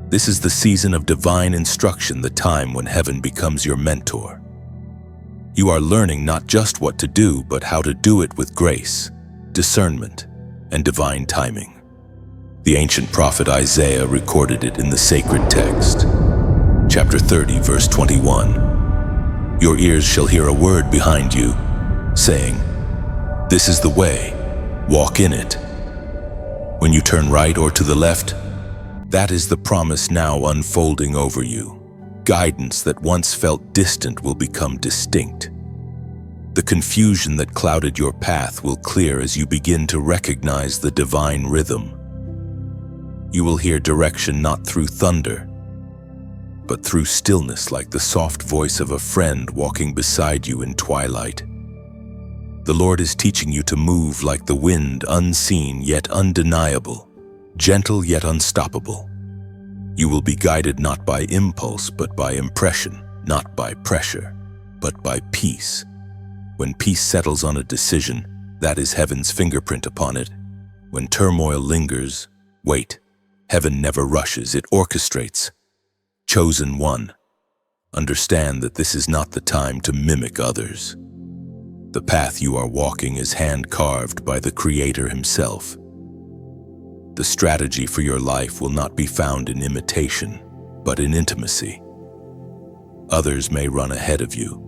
This is the season of divine instruction, the time when heaven becomes your mentor. You are learning not just what to do, but how to do it with grace, discernment, and divine timing. The ancient prophet Isaiah recorded it in the sacred text. Chapter 30, verse 21. Your ears shall hear a word behind you, saying, "This is the way, walk in it." When you turn right or to the left, that is the promise now unfolding over you. Guidance that once felt distant will become distinct. The confusion that clouded your path will clear as you begin to recognize the divine rhythm. You will hear direction not through thunder, but through stillness, like the soft voice of a friend walking beside you in twilight. The Lord is teaching you to move like the wind, unseen yet undeniable, gentle yet unstoppable. You will be guided not by impulse, but by impression, not by pressure, but by peace. When peace settles on a decision, that is heaven's fingerprint upon it. When turmoil lingers, wait. Heaven never rushes, it orchestrates. Chosen one, understand that this is not the time to mimic others. The path you are walking is hand-carved by the Creator Himself. The strategy for your life will not be found in imitation, but in intimacy. Others may run ahead of you,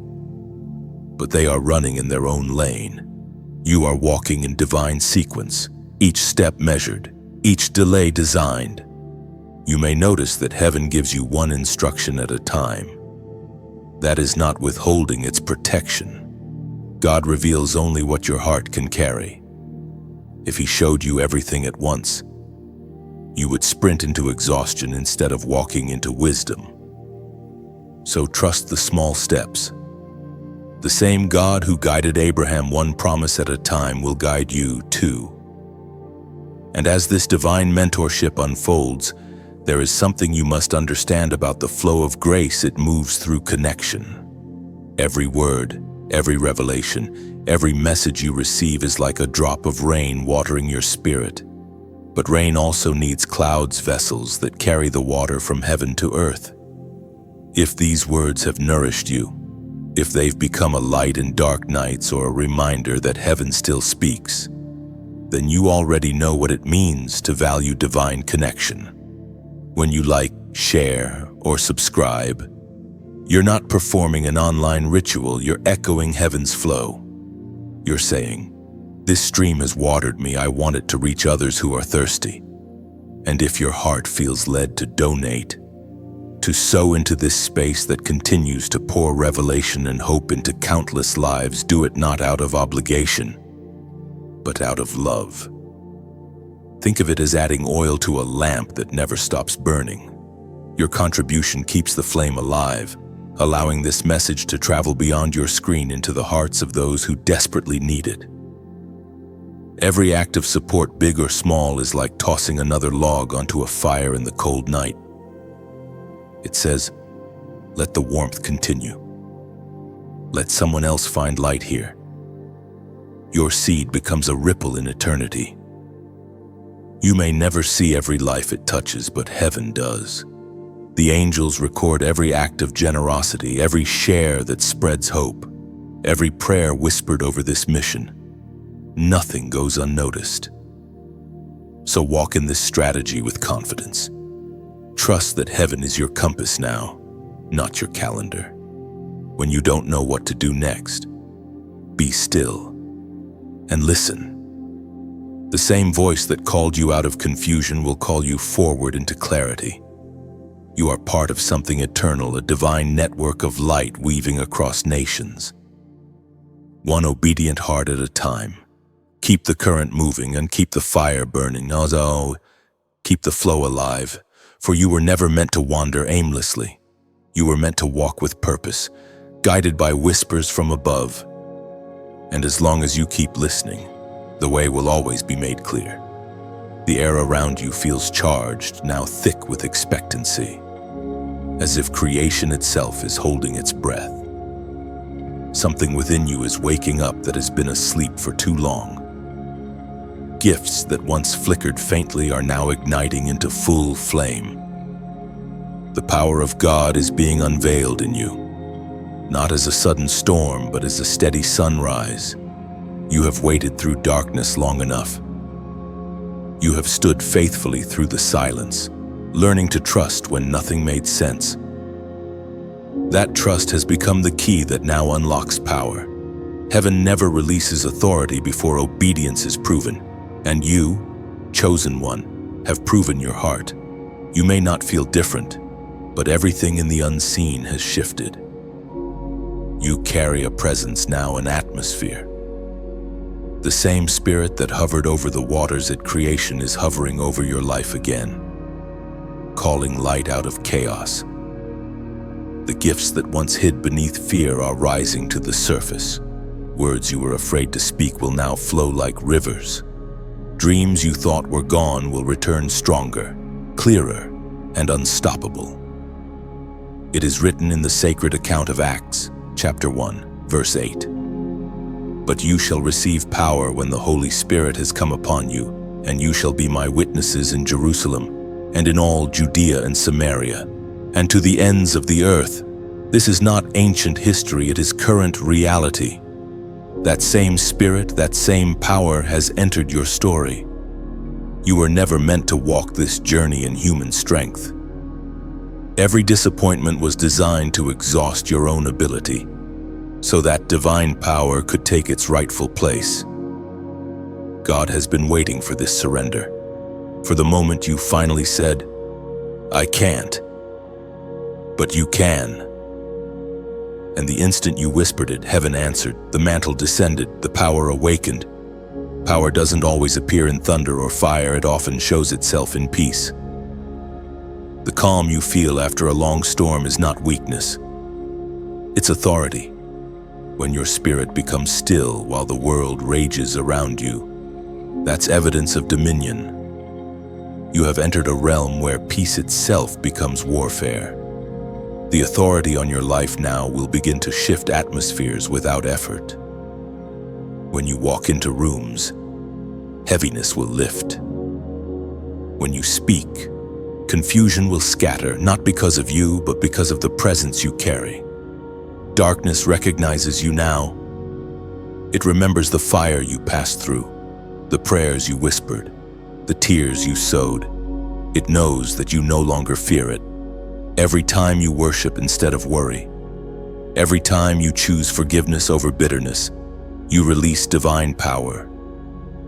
but they are running in their own lane. You are walking in divine sequence, each step measured, each delay designed. You may notice that heaven gives you one instruction at a time. That is not withholding, it's protection. God reveals only what your heart can carry. If He showed you everything at once, you would sprint into exhaustion instead of walking into wisdom. So trust the small steps. The same God who guided Abraham one promise at a time will guide you too. And as this divine mentorship unfolds, there is something you must understand about the flow of grace. It moves through connection. Every word, every revelation, every message you receive is like a drop of rain watering your spirit. But rain also needs clouds, vessels that carry the water from heaven to earth. If these words have nourished you, if they've become a light in dark nights or a reminder that heaven still speaks, then you already know what it means to value divine connection. When you like, share, or subscribe, you're not performing an online ritual, you're echoing heaven's flow. You're saying, "This stream has watered me, I want it to reach others who are thirsty." And if your heart feels led to donate, to sow into this space that continues to pour revelation and hope into countless lives, do it not out of obligation, but out of love. Think of it as adding oil to a lamp that never stops burning. Your contribution keeps the flame alive, allowing this message to travel beyond your screen into the hearts of those who desperately need it. Every act of support, big or small, is like tossing another log onto a fire in the cold night. It says, "Let the warmth continue. Let someone else find light here." Your seed becomes a ripple in eternity. You may never see every life it touches, but heaven does. The angels record every act of generosity, every share that spreads hope, every prayer whispered over this mission. Nothing goes unnoticed. So walk in this strategy with confidence. Trust that heaven is your compass now, not your calendar. When you don't know what to do next, be still and listen. The same voice that called you out of confusion will call you forward into clarity. You are part of something eternal, a divine network of light weaving across nations. One obedient heart at a time. Keep the current moving and keep the fire burning. Also, keep the flow alive, for you were never meant to wander aimlessly. You were meant to walk with purpose, guided by whispers from above. And as long as you keep listening, the way will always be made clear. The air around you feels charged, now thick with expectancy, as if creation itself is holding its breath. Something within you is waking up that has been asleep for too long. Gifts that once flickered faintly are now igniting into full flame. The power of God is being unveiled in you, not as a sudden storm, but as a steady sunrise. You have waited through darkness long enough. You have stood faithfully through the silence, learning to trust when nothing made sense. That trust has become the key that now unlocks power. Heaven never releases authority before obedience is proven, and you, chosen one, have proven your heart. You may not feel different, but everything in the unseen has shifted. You carry a presence now, an atmosphere. The same spirit that hovered over the waters at creation is hovering over your life again, calling light out of chaos. The gifts that once hid beneath fear are rising to the surface. Words you were afraid to speak will now flow like rivers. Dreams you thought were gone will return stronger, clearer, and unstoppable. It is written in the sacred account of Acts, chapter 1, verse 8. "But you shall receive power when the Holy Spirit has come upon you, and you shall be my witnesses in Jerusalem, and in all Judea and Samaria, and to the ends of the earth." This is not ancient history, it is current reality. That same spirit, that same power has entered your story. You were never meant to walk this journey in human strength. Every disappointment was designed to exhaust your own ability, so that divine power could take its rightful place. God has been waiting for this surrender, for the moment you finally said, "I can't," but you can. And the instant you whispered it, heaven answered, the mantle descended, the power awakened. Power doesn't always appear in thunder or fire, it often shows itself in peace. The calm you feel after a long storm is not weakness, it's authority. when your spirit becomes still while the world rages around you. That's evidence of dominion. You have entered a realm where peace itself becomes warfare. The authority on your life now will begin to shift atmospheres without effort. When you walk into rooms, heaviness will lift. When you speak, confusion will scatter, not because of you, but because of the presence you carry. Darkness recognizes you now. It remembers the fire you passed through, the prayers you whispered, the tears you sowed. It knows that you no longer fear it. Every time you worship instead of worry, every time you choose forgiveness over bitterness, you release divine power.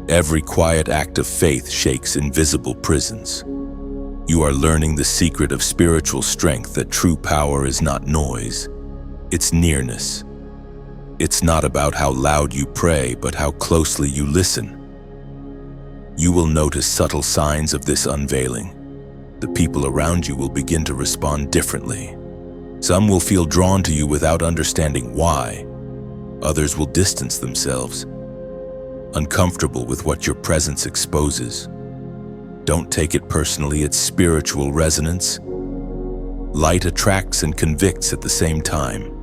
Every quiet act of faith shakes invisible prisons. You are learning the secret of spiritual strength, that true power is not noise, it's nearness. It's not about how loud you pray, but how closely you listen. You will notice subtle signs of this unveiling. The people around you will begin to respond differently. Some will feel drawn to you without understanding why. Others will distance themselves, uncomfortable with what your presence exposes. Don't take it personally, it's spiritual resonance. Light attracts and convicts at the same time.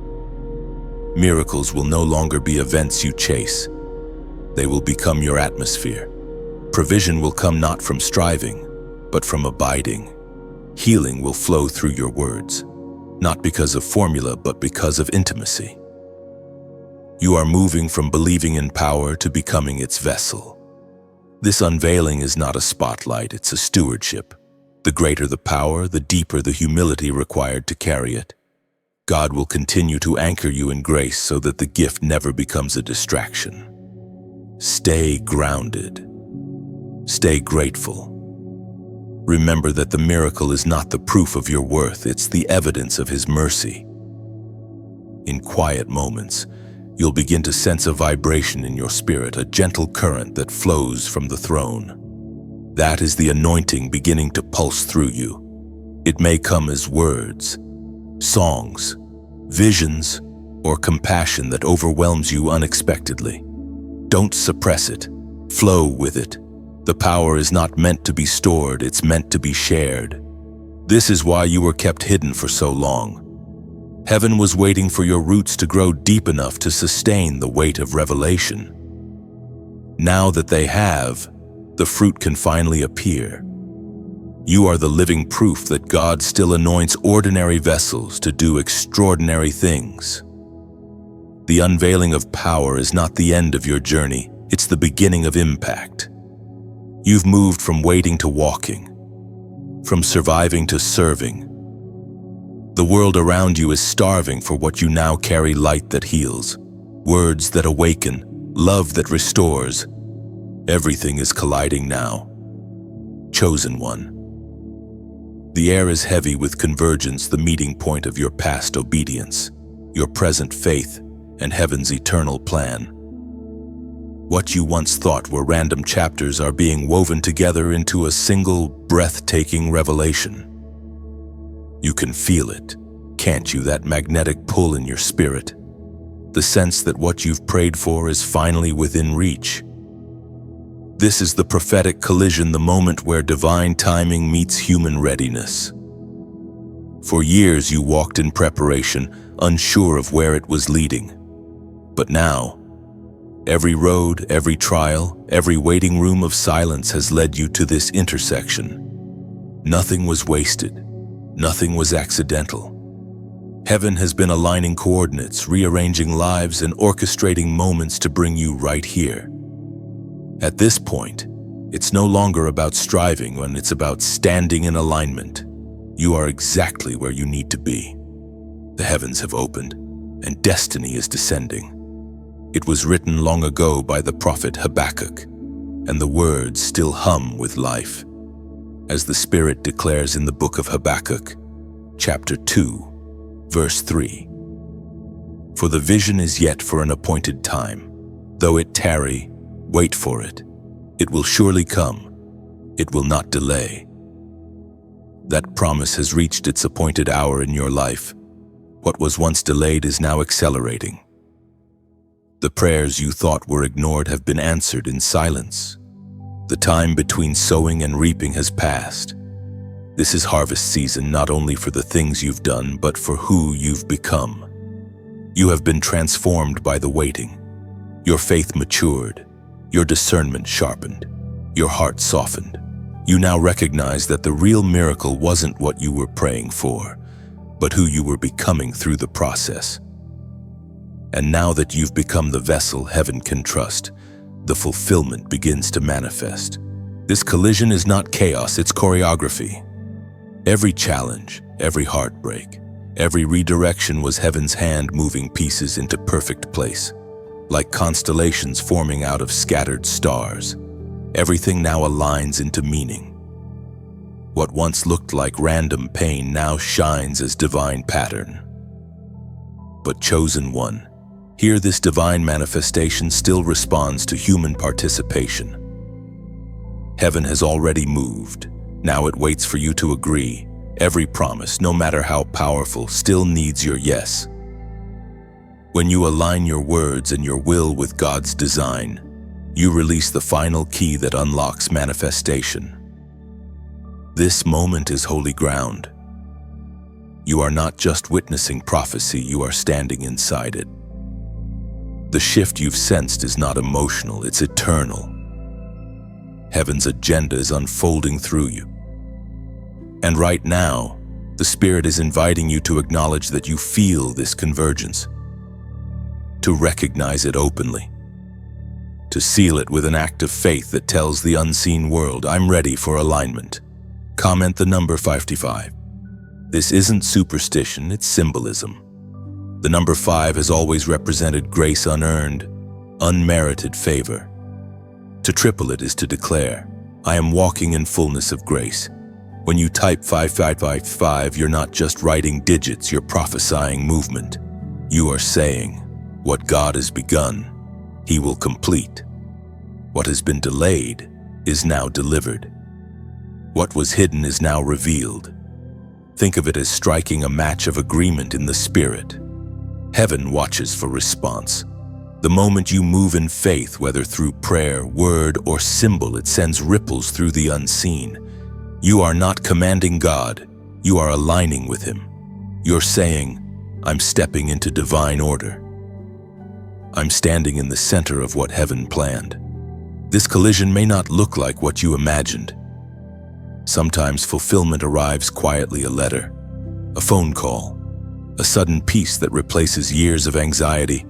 Miracles will no longer be events you chase. They will become your atmosphere. Provision will come not from striving, but from abiding. Healing will flow through your words, not because of formula, but because of intimacy. You are moving from believing in power to becoming its vessel. This unveiling is not a spotlight, it's a stewardship. The greater the power, the deeper the humility required to carry it. God will continue to anchor you in grace so that the gift never becomes a distraction. Stay grounded. Stay grateful. Remember that the miracle is not the proof of your worth, it's the evidence of His mercy. In quiet moments, you'll begin to sense a vibration in your spirit, a gentle current that flows from the throne. That is the anointing beginning to pulse through you. It may come as words, songs, visions, or compassion that overwhelms you unexpectedly. Don't suppress it. Flow with it. The power is not meant to be stored, it's meant to be shared. This is why you were kept hidden for so long. Heaven was waiting for your roots to grow deep enough to sustain the weight of revelation. Now that they have, the fruit can finally appear. You are the living proof that God still anoints ordinary vessels to do extraordinary things. The unveiling of power is not the end of your journey, it's the beginning of impact. You've moved from waiting to walking, from surviving to serving. The world around you is starving for what you now carry: light that heals, words that awaken, love that restores. Everything is colliding now. Chosen one. The air is heavy with convergence, the meeting point of your past obedience, your present faith, and heaven's eternal plan. What you once thought were random chapters are being woven together into a single, breathtaking revelation. You can feel it, can't you, that magnetic pull in your spirit? The sense that what you've prayed for is finally within reach. This is the prophetic collision, the moment where divine timing meets human readiness. For years you walked in preparation, unsure of where it was leading. But now, every road, every trial, every waiting room of silence has led you to this intersection. Nothing was wasted. Nothing was accidental. Heaven has been aligning coordinates, rearranging lives, and orchestrating moments to bring you right here. At this point, it's no longer about striving when it's about standing in alignment. You are exactly where you need to be. The heavens have opened, and destiny is descending. It was written long ago by the prophet Habakkuk, and the words still hum with life. As the Spirit declares in the book of Habakkuk, chapter 2, verse 3. For the vision is yet for an appointed time. Though it tarry, wait for it. It will surely come. It will not delay. That promise has reached its appointed hour in your life. What was once delayed is now accelerating. The prayers you thought were ignored have been answered in silence. The time between sowing and reaping has passed. This is harvest season not only for the things you've done, but for who you've become. You have been transformed by the waiting. Your faith matured, your discernment sharpened, your heart softened. You now recognize that the real miracle wasn't what you were praying for, but who you were becoming through the process. And now that you've become the vessel heaven can trust, the fulfillment begins to manifest. This collision is not chaos, it's choreography. Every challenge, every heartbreak, every redirection was heaven's hand moving pieces into perfect place. Like constellations forming out of scattered stars, everything now aligns into meaning. What once looked like random pain now shines as divine pattern. But chosen one, here this divine manifestation still responds to human participation. Heaven has already moved. Now it waits for you to agree. Every promise, no matter how powerful, still needs your yes. When you align your words and your will with God's design, you release the final key that unlocks manifestation. This moment is holy ground. You are not just witnessing prophecy, you are standing inside it. The shift you've sensed is not emotional, it's eternal. Heaven's agenda is unfolding through you. And right now, the Spirit is inviting you to acknowledge that you feel this convergence, to recognize it openly, to seal it with an act of faith that tells the unseen world, I'm ready for alignment. Comment the number 55. This isn't superstition, it's symbolism. The number 5 has always represented grace unearned, unmerited favor. To triple it is to declare, I am walking in fullness of grace. When you type 5555, you're not just writing digits, you're prophesying movement. You are saying, what God has begun, He will complete. What has been delayed is now delivered. What was hidden is now revealed. Think of it as striking a match of agreement in the Spirit. Heaven watches for response. The moment you move in faith, whether through prayer, word, or symbol, it sends ripples through the unseen. You are not commanding God, you are aligning with Him. You're saying, I'm stepping into divine order. I'm standing in the center of what heaven planned. This collision may not look like what you imagined. Sometimes fulfillment arrives quietly, a letter, a phone call, a sudden peace that replaces years of anxiety.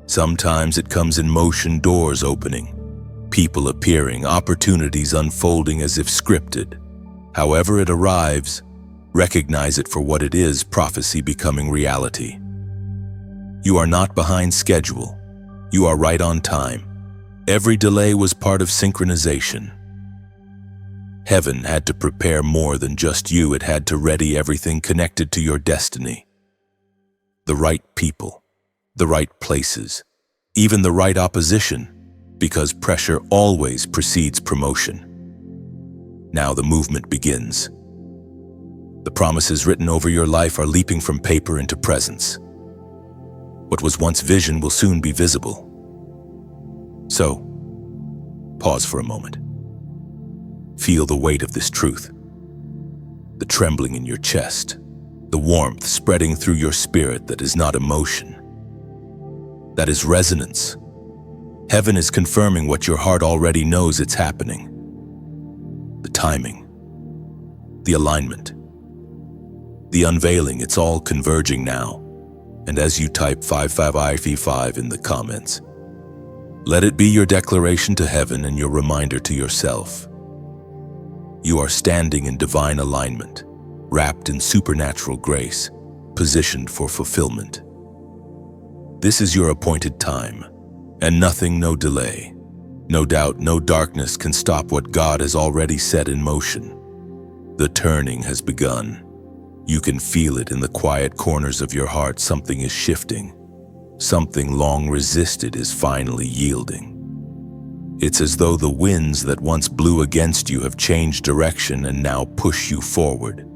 Sometimes it comes in motion, doors opening, people appearing, opportunities unfolding as if scripted. However it arrives, recognize it for what it is, prophecy becoming reality. You are not behind schedule. You are right on time. Every delay was part of synchronization. Heaven had to prepare more than just you. It had to ready everything connected to your destiny. The right people, the right places, even the right opposition, because pressure always precedes promotion. Now the movement begins. The promises written over your life are leaping from paper into presence. What was once vision will soon be visible. So, pause for a moment. Feel the weight of this truth. The trembling in your chest, the warmth spreading through your spirit that is not emotion. That is resonance. Heaven is confirming what your heart already knows it's happening. The timing, the alignment, the unveiling, it's all converging now. And as you type 5555 in the comments, let it be your declaration to heaven and your reminder to yourself. You are standing in divine alignment, wrapped in supernatural grace, positioned for fulfillment. This is your appointed time, and nothing, no delay. No doubt, no darkness can stop what God has already set in motion. The turning has begun. You can feel it in the quiet corners of your heart. Something is shifting. Something long resisted is finally yielding. It's as though the winds that once blew against you have changed direction and now push you forward.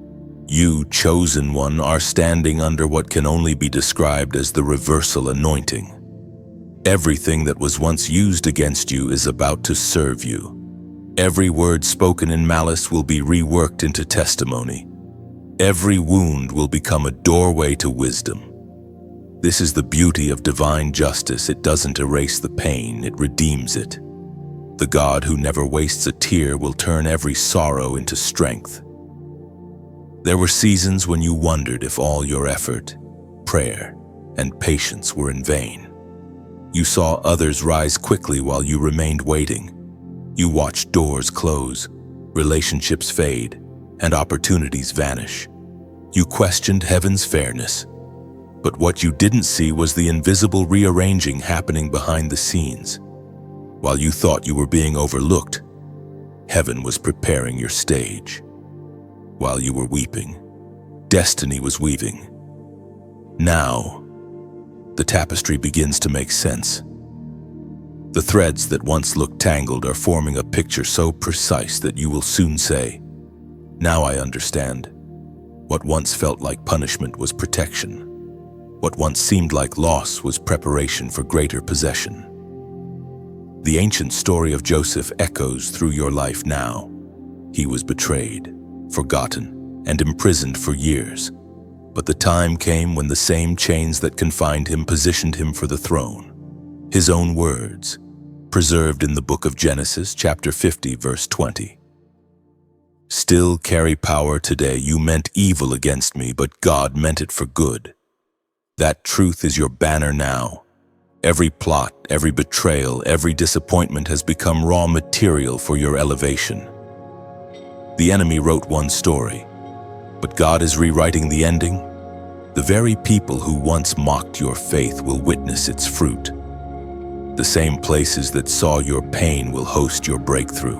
You, chosen one, are standing under what can only be described as the reversal anointing. Everything that was once used against you is about to serve you. Every word spoken in malice will be reworked into testimony. Every wound will become a doorway to wisdom. This is the beauty of divine justice. It doesn't erase the pain, it redeems it. The God who never wastes a tear will turn every sorrow into strength. There were seasons when you wondered if all your effort, prayer, and patience were in vain. You saw others rise quickly while you remained waiting. You watched doors close, relationships fade, and opportunities vanish. You questioned heaven's fairness. But what you didn't see was the invisible rearranging happening behind the scenes. While you thought you were being overlooked, heaven was preparing your stage. While you were weeping, destiny was weaving. Now, the tapestry begins to make sense. The threads that once looked tangled are forming a picture so precise that you will soon say, "Now I understand." What once felt like punishment was protection. What once seemed like loss was preparation for greater possession. The ancient story of Joseph echoes through your life now. He was betrayed, forgotten, and imprisoned for years. But the time came when the same chains that confined him positioned him for the throne. His own words, preserved in the book of Genesis, chapter 50, verse 20. Still carry power today. You meant evil against me, but God meant it for good. That truth is your banner now. Every plot, every betrayal, every disappointment has become raw material for your elevation. The enemy wrote one story, but God is rewriting the ending. The very people who once mocked your faith will witness its fruit. The same places that saw your pain will host your breakthrough.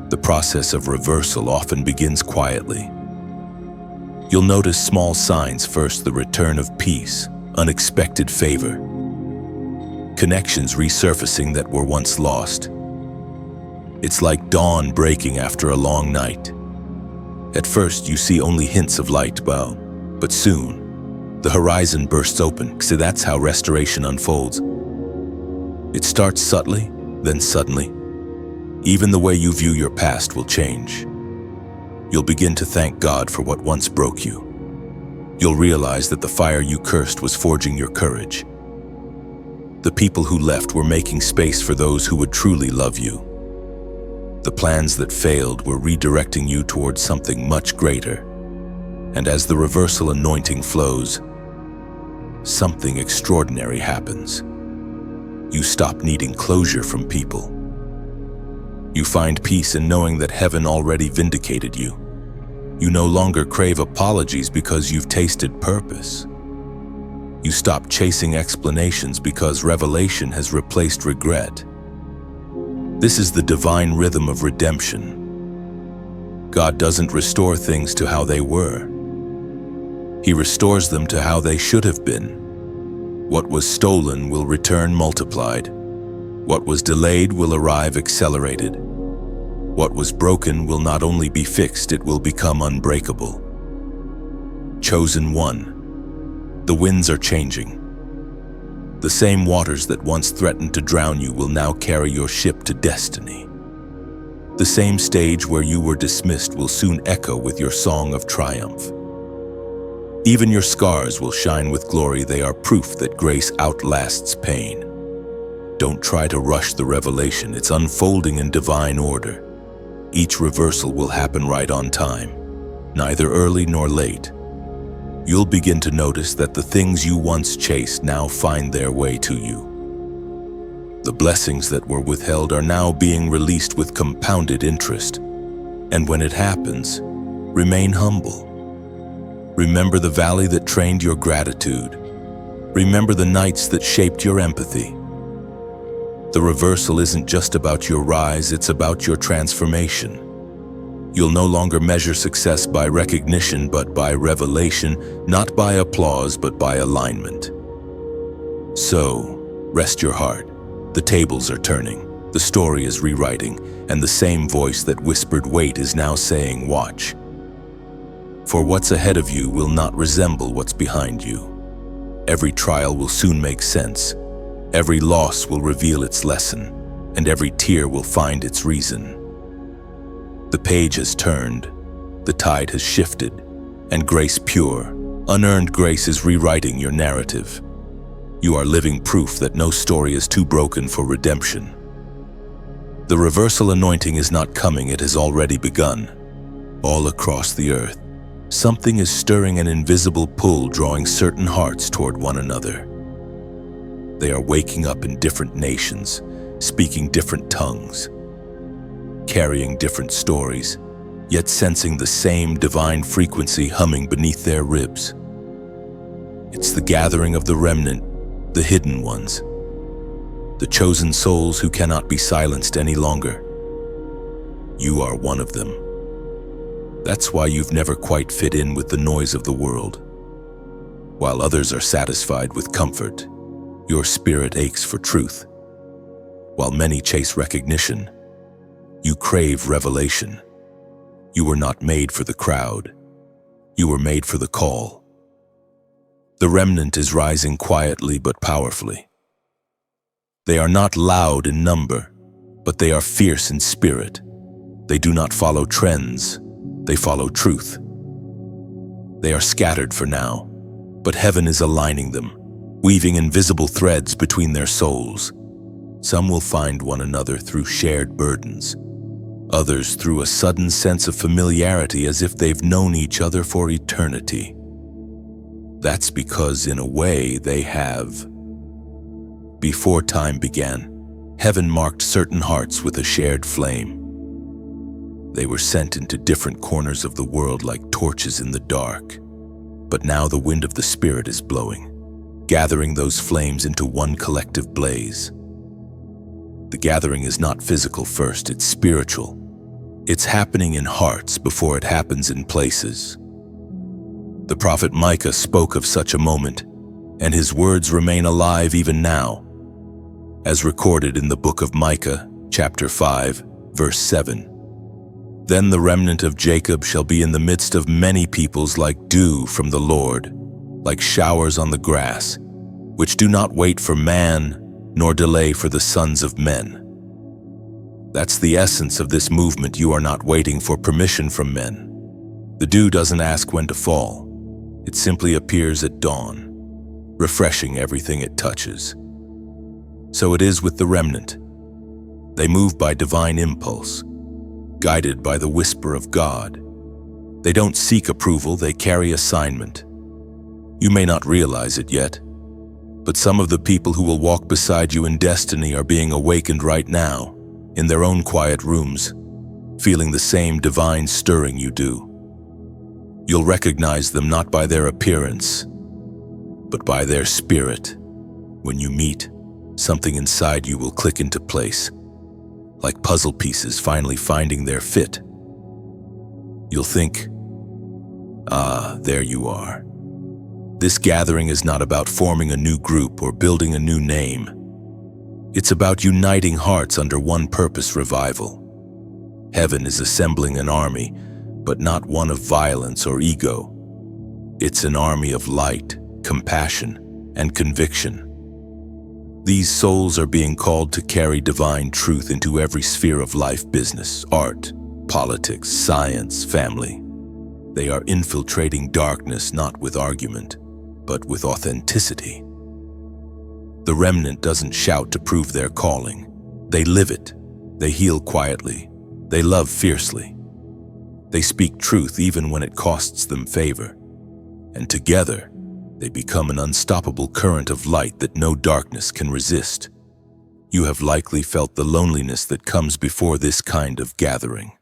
The process of reversal often begins quietly. You'll notice small signs first: the return of peace, unexpected favor, connections resurfacing that were once lost. It's like dawn breaking after a long night. At first, you see only hints of light, but soon, the horizon bursts open. So that's how restoration unfolds. It starts subtly, then suddenly. Even the way you view your past will change. You'll begin to thank God for what once broke you. You'll realize that the fire you cursed was forging your courage. The people who left were making space for those who would truly love you. The plans that failed were redirecting you towards something much greater. And as the reversal anointing flows, something extraordinary happens. You stop needing closure from people. You find peace in knowing that heaven already vindicated you. You no longer crave apologies because you've tasted purpose. You stop chasing explanations because revelation has replaced regret. This is the divine rhythm of redemption. God doesn't restore things to how they were. He restores them to how they should have been. What was stolen will return multiplied. What was delayed will arrive accelerated. What was broken will not only be fixed, it will become unbreakable. Chosen one. The winds are changing. The same waters that once threatened to drown you will now carry your ship to destiny. The same stage where you were dismissed will soon echo with your song of triumph. Even your scars will shine with glory. They are proof that grace outlasts pain. Don't try to rush the revelation. It's unfolding in divine order. Each reversal will happen right on time, neither early nor late. You'll begin to notice that the things you once chased now find their way to you. The blessings that were withheld are now being released with compounded interest. And when it happens, remain humble. Remember the valley that trained your gratitude. Remember the nights that shaped your empathy. The reversal isn't just about your rise, it's about your transformation. You'll no longer measure success by recognition, but by revelation, not by applause, but by alignment. So, rest your heart. The tables are turning, the story is rewriting, and the same voice that whispered wait is now saying watch. For what's ahead of you will not resemble what's behind you. Every trial will soon make sense. Every loss will reveal its lesson, and every tear will find its reason. The page has turned, the tide has shifted, and grace pure, unearned grace is rewriting your narrative. You are living proof that no story is too broken for redemption. The reversal anointing is not coming, it has already begun. All across the earth, something is stirring, an invisible pull drawing certain hearts toward one another. They are waking up in different nations, speaking different tongues, carrying different stories, yet sensing the same divine frequency humming beneath their ribs. It's the gathering of the remnant, the hidden ones, the chosen souls who cannot be silenced any longer. You are one of them. That's why you've never quite fit in with the noise of the world. While others are satisfied with comfort, your spirit aches for truth. While many chase recognition, you crave revelation. You were not made for the crowd. You were made for the call. The remnant is rising quietly but powerfully. They are not loud in number, but they are fierce in spirit. They do not follow trends, they follow truth. They are scattered for now, but heaven is aligning them, weaving invisible threads between their souls. Some will find one another through shared burdens, others through a sudden sense of familiarity as if they've known each other for eternity. That's because, in a way, they have. Before time began, heaven marked certain hearts with a shared flame. They were sent into different corners of the world like torches in the dark. But now the wind of the Spirit is blowing, gathering those flames into one collective blaze. The gathering is not physical first, it's spiritual. It's happening in hearts before it happens in places. The prophet Micah spoke of such a moment, and his words remain alive even now, as recorded in the book of Micah, chapter 5, verse 7. Then the remnant of Jacob shall be in the midst of many peoples like dew from the Lord, like showers on the grass, which do not wait for man, nor delay for the sons of men. That's the essence of this movement. You are not waiting for permission from men. The dew doesn't ask when to fall. It simply appears at dawn, refreshing everything it touches. So it is with the remnant. They move by divine impulse, guided by the whisper of God. They don't seek approval, they carry assignment. You may not realize it yet, but some of the people who will walk beside you in destiny are being awakened right now, in their own quiet rooms, feeling the same divine stirring you do. You'll recognize them not by their appearance, but by their spirit. When you meet, something inside you will click into place, like puzzle pieces finally finding their fit. You'll think, there you are. This gathering is not about forming a new group or building a new name. It's about uniting hearts under one purpose: revival. Heaven is assembling an army, but not one of violence or ego. It's an army of light, compassion, and conviction. These souls are being called to carry divine truth into every sphere of life: business, art, politics, science, family. They are infiltrating darkness not with argument, but with authenticity. The remnant doesn't shout to prove their calling. They live it. They heal quietly. They love fiercely. They speak truth even when it costs them favor. And together, they become an unstoppable current of light that no darkness can resist. You have likely felt the loneliness that comes before this kind of gathering.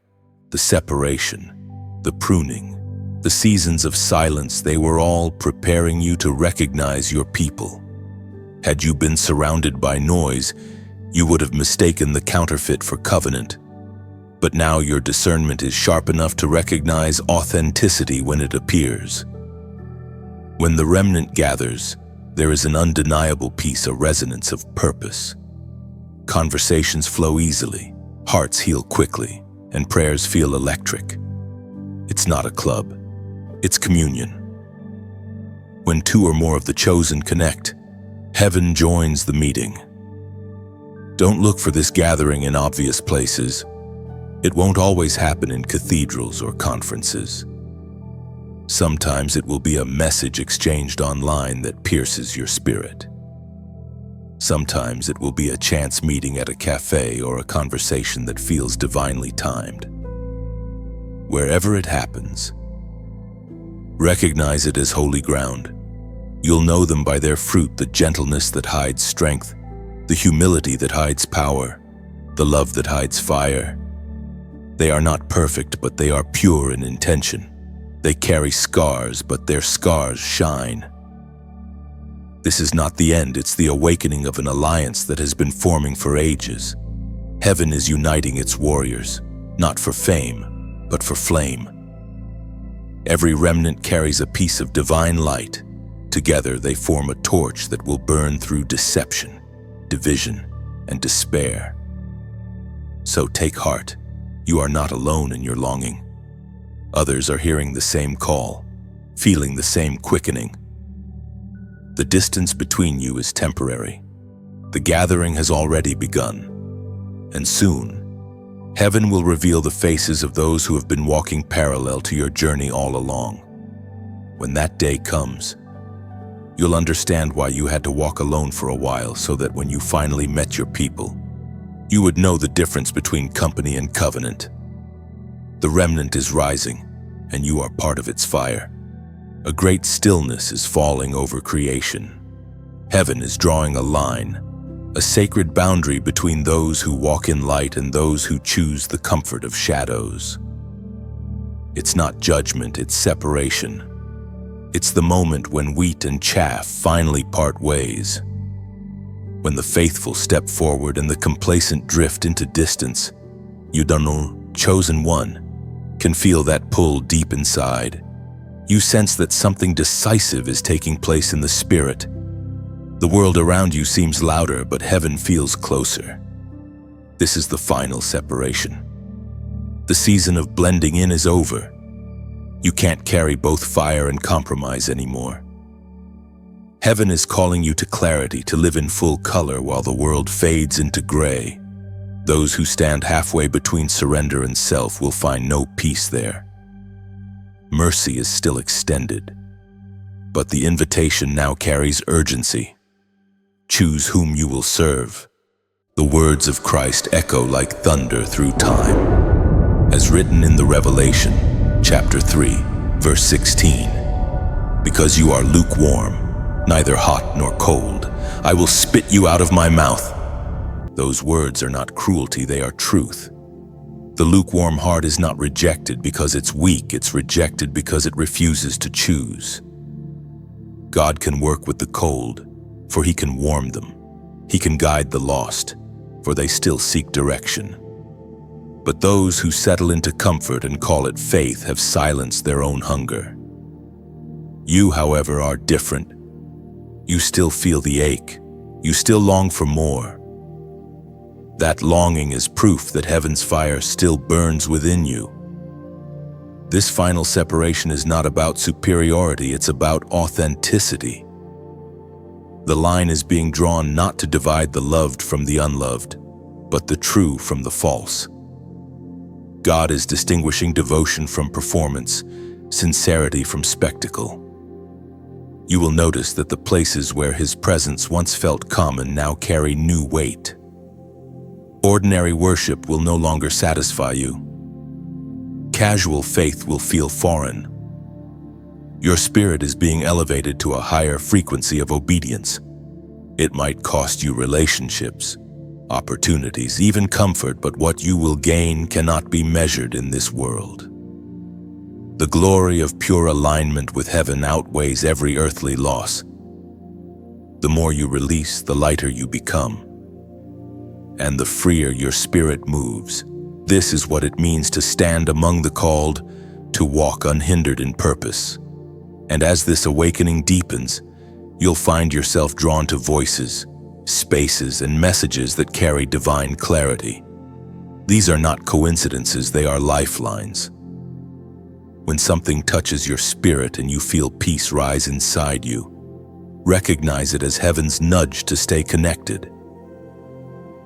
The separation, the pruning, the seasons of silence, they were all preparing you to recognize your people. Had you been surrounded by noise, you would have mistaken the counterfeit for covenant. But now your discernment is sharp enough to recognize authenticity when it appears. When the remnant gathers, there is an undeniable peace, a resonance of purpose. Conversations flow easily, hearts heal quickly, and prayers feel electric. It's not a club, it's communion. When two or more of the chosen connect, Heaven joins the meeting. Don't look for this gathering in obvious places. It won't always happen in cathedrals or conferences. Sometimes it will be a message exchanged online that pierces your spirit. Sometimes it will be a chance meeting at a cafe or a conversation that feels divinely timed. Wherever it happens, recognize it as holy ground. You'll know them by their fruit, the gentleness that hides strength, the humility that hides power, the love that hides fire. They are not perfect, but they are pure in intention. They carry scars, but their scars shine. This is not the end, it's the awakening of an alliance that has been forming for ages. Heaven is uniting its warriors, not for fame, but for flame. Every remnant carries a piece of divine light. Together they form a torch that will burn through deception, division, and despair. So take heart, you are not alone in your longing. Others are hearing the same call, feeling the same quickening. The distance between you is temporary. The gathering has already begun, and soon, heaven will reveal the faces of those who have been walking parallel to your journey all along. When that day comes, you'll understand why you had to walk alone for a while, so that when you finally met your people, you would know the difference between company and covenant. The remnant is rising, and you are part of its fire. A great stillness is falling over creation. Heaven is drawing a line, a sacred boundary between those who walk in light and those who choose the comfort of shadows. It's not judgment, it's separation. It's the moment when wheat and chaff finally part ways. When the faithful step forward and the complacent drift into distance, you don't know, chosen one, can feel that pull deep inside. You sense that something decisive is taking place in the spirit. The world around you seems louder, but heaven feels closer. This is the final separation. The season of blending in is over. You can't carry both fire and compromise anymore. Heaven is calling you to clarity, to live in full color while the world fades into gray. Those who stand halfway between surrender and self will find no peace there. Mercy is still extended, but the invitation now carries urgency. Choose whom you will serve. The words of Christ echo like thunder through time, as written in the Revelation, chapter 3, verse 16. Because you are lukewarm, neither hot nor cold, I will spit you out of my mouth. Those words are not cruelty, they are truth. The lukewarm heart is not rejected because it's weak, it's rejected because it refuses to choose. God can work with the cold, for He can warm them. He can guide the lost, for they still seek direction. But those who settle into comfort and call it faith have silenced their own hunger. You, however, are different. You still feel the ache. You still long for more. That longing is proof that heaven's fire still burns within you. This final separation is not about superiority, it's about authenticity. The line is being drawn not to divide the loved from the unloved, but the true from the false. God is distinguishing devotion from performance, sincerity from spectacle. You will notice that the places where His presence once felt common now carry new weight. Ordinary worship will no longer satisfy you. Casual faith will feel foreign. Your spirit is being elevated to a higher frequency of obedience. It might cost you relationships, opportunities, even comfort, but what you will gain cannot be measured in this world. The glory of pure alignment with heaven outweighs every earthly loss. The more you release, the lighter you become, and the freer your spirit moves. This is what it means to stand among the called, to walk unhindered in purpose. And as this awakening deepens, you'll find yourself drawn to voices, spaces, and messages that carry divine clarity. These are not coincidences, they are lifelines. When something touches your spirit and you feel peace rise inside you, Recognize it as heaven's nudge to stay connected.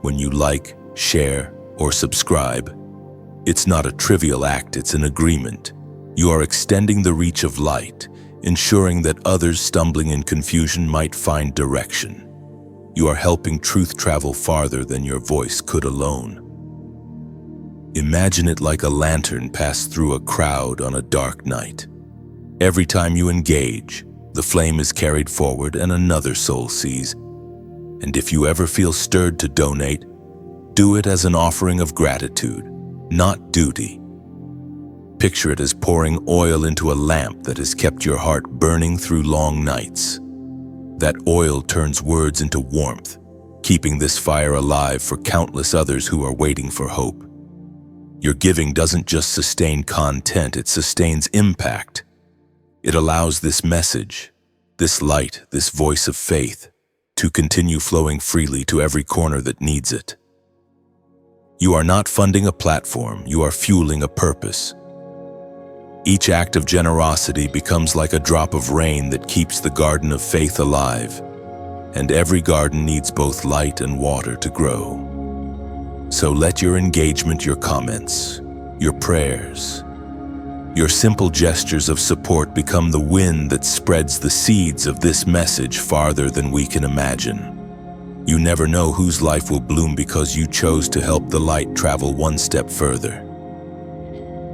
When you like, share, or subscribe, it's not a trivial act, it's an agreement. You are extending the reach of light, ensuring that others stumbling in confusion might find direction. You are helping truth travel farther than your voice could alone. Imagine it like a lantern passed through a crowd on a dark night. Every time you engage, the flame is carried forward and another soul sees. And if you ever feel stirred to donate, do it as an offering of gratitude, not duty. Picture it as pouring oil into a lamp that has kept your heart burning through long nights. That oil turns words into warmth, keeping this fire alive for countless others who are waiting for hope. Your giving doesn't just sustain content, it sustains impact. It allows this message, this light, this voice of faith, to continue flowing freely to every corner that needs it. You are not funding a platform, you are fueling a purpose. Each act of generosity becomes like a drop of rain that keeps the garden of faith alive, and every garden needs both light and water to grow. So let your engagement, your comments, your prayers, your simple gestures of support become the wind that spreads the seeds of this message farther than we can imagine. You never know whose life will bloom because you chose to help the light travel one step further.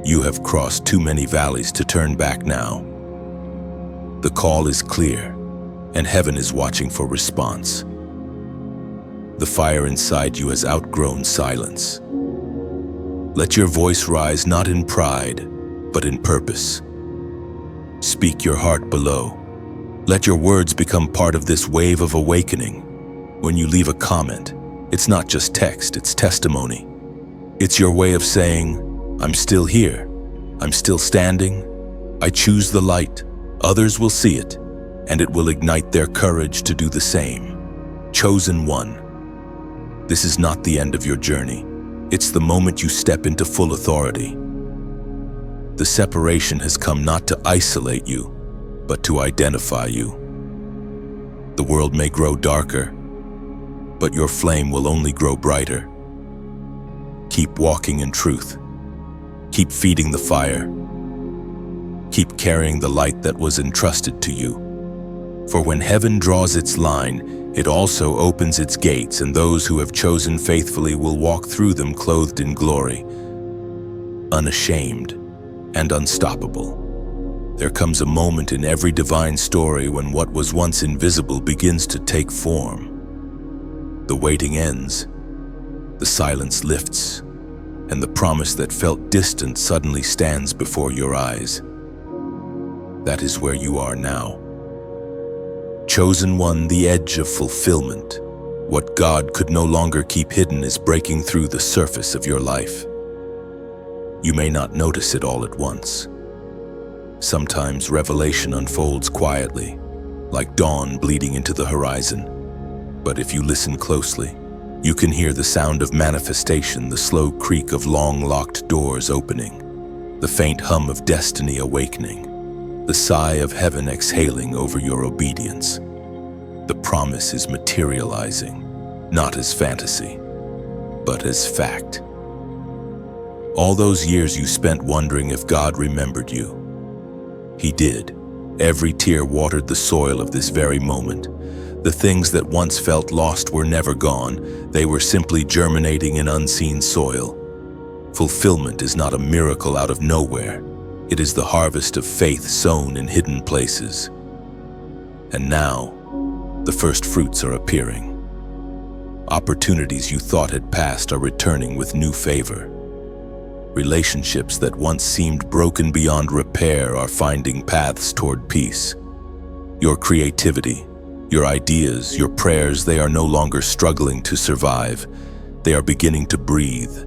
You have crossed too many valleys to turn back now. The call is clear, and heaven is watching for response. The fire inside you has outgrown silence. Let your voice rise not in pride, but in purpose. Speak your heart below. Let your words become part of this wave of awakening. When you leave a comment, it's not just text, it's testimony. It's your way of saying, I'm still here, I'm still standing, I choose the light, others will see it, and it will ignite their courage to do the same. Chosen one. This is not the end of your journey. It's the moment you step into full authority. The separation has come not to isolate you, but to identify you. The world may grow darker, but your flame will only grow brighter. Keep walking in truth. Keep feeding the fire. Keep carrying the light that was entrusted to you. For when heaven draws its line, it also opens its gates, and those who have chosen faithfully will walk through them clothed in glory, unashamed and unstoppable. There comes a moment in every divine story when what was once invisible begins to take form. The waiting ends, the silence lifts, and the promise that felt distant suddenly stands before your eyes. That is where you are now. Chosen one, the edge of fulfillment. What God could no longer keep hidden is breaking through the surface of your life. You may not notice it all at once. Sometimes revelation unfolds quietly, like dawn bleeding into the horizon. But if you listen closely, you can hear the sound of manifestation, the slow creak of long-locked doors opening, the faint hum of destiny awakening, the sigh of heaven exhaling over your obedience. The promise is materializing, not as fantasy, but as fact. All those years you spent wondering if God remembered you. He did. Every tear watered the soil of this very moment. The things that once felt lost were never gone. They were simply germinating in unseen soil. Fulfillment is not a miracle out of nowhere. It is the harvest of faith sown in hidden places. And now, the first fruits are appearing. Opportunities you thought had passed are returning with new favor. Relationships that once seemed broken beyond repair are finding paths toward peace. Your creativity, your ideas, your prayers, they are no longer struggling to survive. They are beginning to breathe.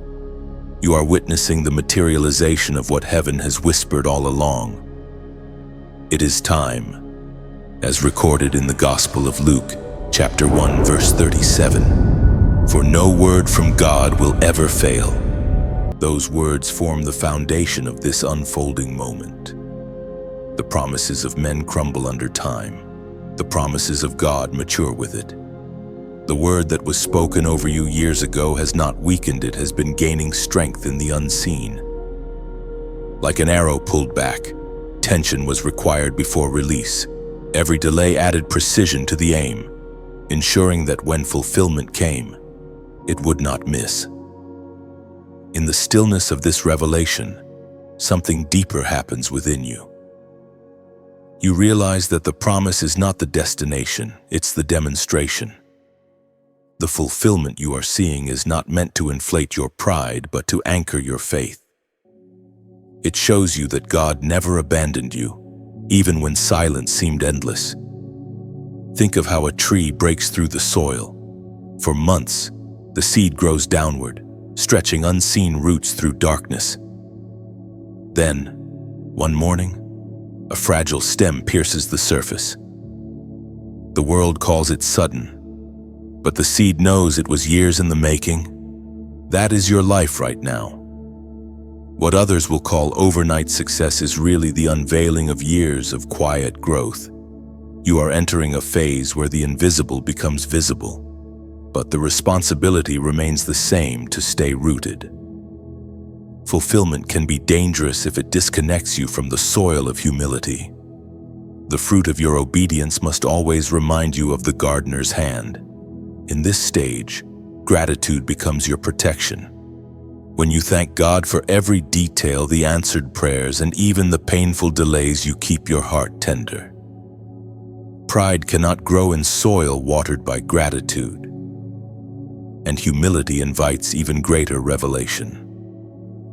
You are witnessing the materialization of what heaven has whispered all along. It is time, as recorded in the Gospel of Luke, chapter 1, verse 37. For no word from God will ever fail. Those words form the foundation of this unfolding moment. The promises of men crumble under time, The promises of God mature with it. The word that was spoken over you years ago has not weakened, it has been gaining strength in the unseen. Like an arrow pulled back, tension was required before release. Every delay added precision to the aim, ensuring that when fulfillment came, it would not miss. In the stillness of this revelation, something deeper happens within you. You realize that the promise is not the destination, it's the demonstration. The fulfillment you are seeing is not meant to inflate your pride, but to anchor your faith. It shows you that God never abandoned you, even when silence seemed endless. Think of how a tree breaks through the soil. For months, the seed grows downward, stretching unseen roots through darkness. Then, one morning, a fragile stem pierces the surface. The world calls it sudden, but the seed knows it was years in the making. That is your life right now. What others will call overnight success is really the unveiling of years of quiet growth. You are entering a phase where the invisible becomes visible, but the responsibility remains the same: to stay rooted. Fulfillment can be dangerous if it disconnects you from the soil of humility. The fruit of your obedience must always remind you of the gardener's hand. In this stage, gratitude becomes your protection. When you thank God for every detail, the answered prayers, and even the painful delays, you keep your heart tender. Pride cannot grow in soil watered by gratitude, and humility invites even greater revelation.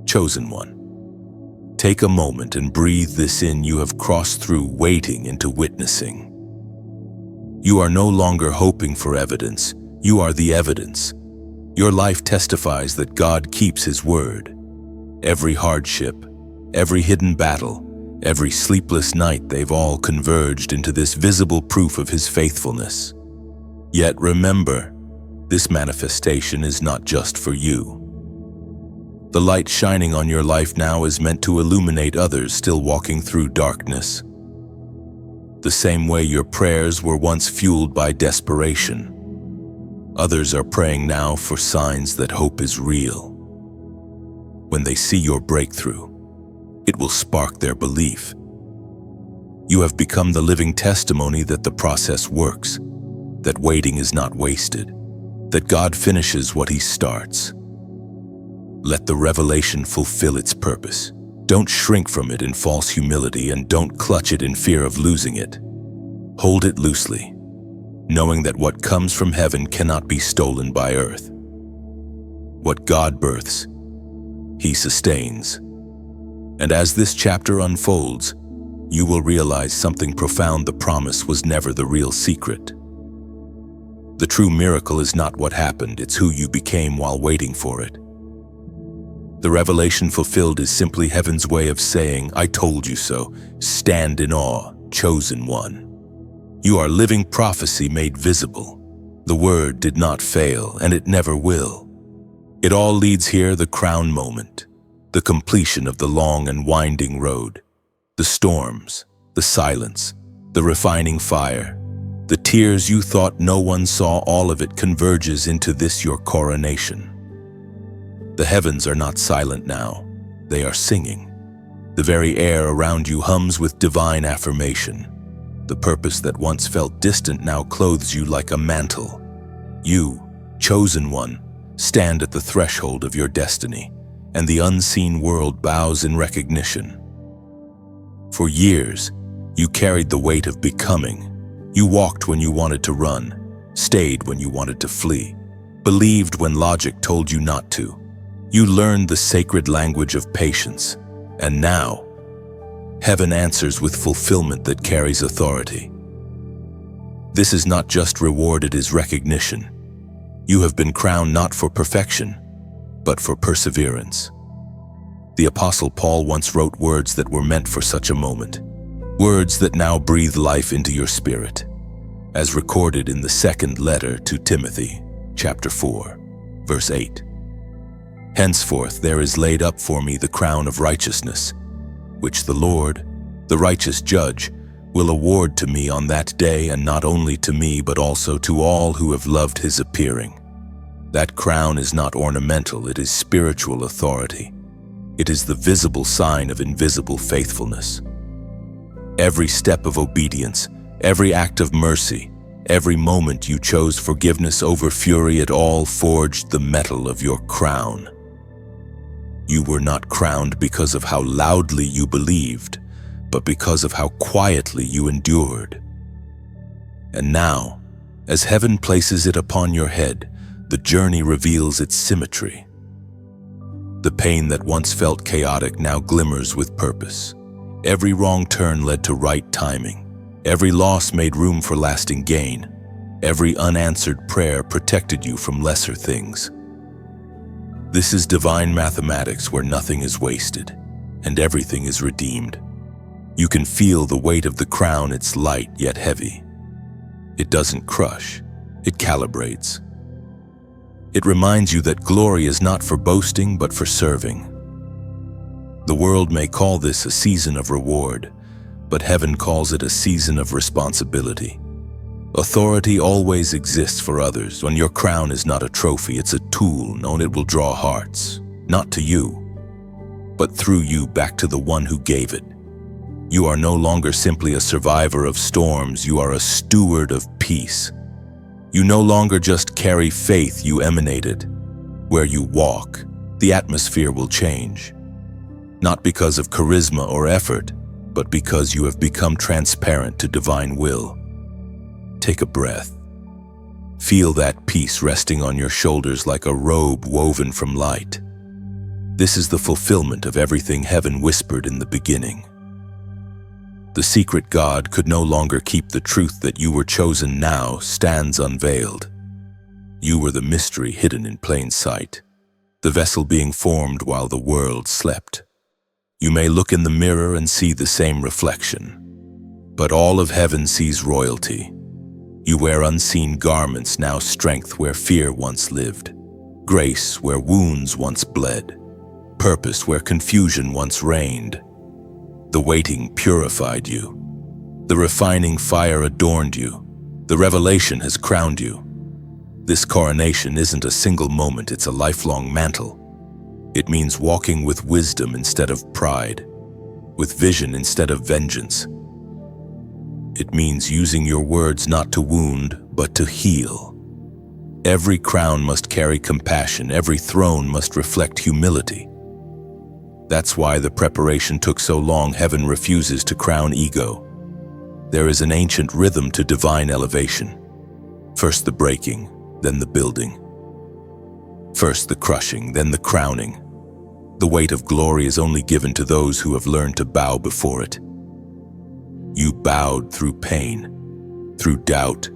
Chosen one, take a moment and breathe this in. You have crossed through waiting into witnessing. You are no longer hoping for evidence, you are the evidence. Your life testifies that God keeps His word. Every hardship, every hidden battle, every sleepless night, they've all converged into this visible proof of His faithfulness. Yet remember, this manifestation is not just for you. The light shining on your life now is meant to illuminate others still walking through darkness. The same way your prayers were once fueled by desperation, others are praying now for signs that hope is real. When they see your breakthrough, it will spark their belief. You have become the living testimony that the process works, that waiting is not wasted, that God finishes what He starts. Let the revelation fulfill its purpose. Don't shrink from it in false humility, and don't clutch it in fear of losing it. Hold it loosely, knowing that what comes from heaven cannot be stolen by earth. What God births, He sustains. And as this chapter unfolds, you will realize something profound: the promise was never the real secret. The true miracle is not what happened, it's who you became while waiting for it. The revelation fulfilled is simply heaven's way of saying, I told you so. Stand in awe, chosen one. You are living prophecy made visible. The word did not fail, and it never will. It all leads here: the crown moment, the completion of the long and winding road, the storms, the silence, the refining fire, the tears you thought no one saw. All of it converges into this, your coronation. The heavens are not silent now, they are singing. The very air around you hums with divine affirmation. The purpose that once felt distant now clothes you like a mantle. You, chosen one, stand at the threshold of your destiny, and the unseen world bows in recognition. For years, you carried the weight of becoming. You walked when you wanted to run, stayed when you wanted to flee, believed when logic told you not to. You learned the sacred language of patience, and now, heaven answers with fulfillment that carries authority. This is not just reward, it is recognition. You have been crowned not for perfection, but for perseverance. The Apostle Paul once wrote words that were meant for such a moment, words that now breathe life into your spirit, as recorded in the second letter to Timothy, chapter 4, verse 8. Henceforth there is laid up for me the crown of righteousness, which the Lord, the righteous judge, will award to me on that day, and not only to me but also to all who have loved his appearing. That crown is not ornamental, it is spiritual authority. It is the visible sign of invisible faithfulness. Every step of obedience, every act of mercy, every moment you chose forgiveness over fury, it all forged the metal of your crown. You were not crowned because of how loudly you believed, but because of how quietly you endured. And now, as heaven places it upon your head, the journey reveals its symmetry. The pain that once felt chaotic now glimmers with purpose. Every wrong turn led to right timing. Every loss made room for lasting gain. Every unanswered prayer protected you from lesser things. This is divine mathematics where nothing is wasted and everything is redeemed. You can feel the weight of the crown, it's light yet heavy. It doesn't crush, it calibrates. It reminds you that glory is not for boasting but for serving. The world may call this a season of reward, but heaven calls it a season of responsibility. Authority always exists for others. When your crown is not a trophy, it's a tool known it will draw hearts, not to you, but through you back to the one who gave it. You are no longer simply a survivor of storms, you are a steward of peace. You no longer just carry faith, you emanate it. Where you walk, the atmosphere will change. Not because of charisma or effort, but because you have become transparent to divine will. Take a breath. Feel that peace resting on your shoulders like a robe woven from light. This is the fulfillment of everything heaven whispered in the beginning. The secret God could no longer keep the truth that you were chosen now stands unveiled. You were the mystery hidden in plain sight, the vessel being formed while the world slept. You may look in the mirror and see the same reflection, but all of heaven sees royalty. You wear unseen garments, now strength where fear once lived, grace where wounds once bled, purpose where confusion once reigned. The waiting purified you. The refining fire adorned you. The revelation has crowned you. This coronation isn't a single moment, it's a lifelong mantle. It means walking with wisdom instead of pride, with vision instead of vengeance. It means using your words not to wound, but to heal. Every crown must carry compassion, every throne must reflect humility. That's why the preparation took so long. Heaven refuses to crown ego. There is an ancient rhythm to divine elevation. First the breaking, then the building. First the crushing, then the crowning. The weight of glory is only given to those who have learned to bow before it. You bowed through pain, through doubt,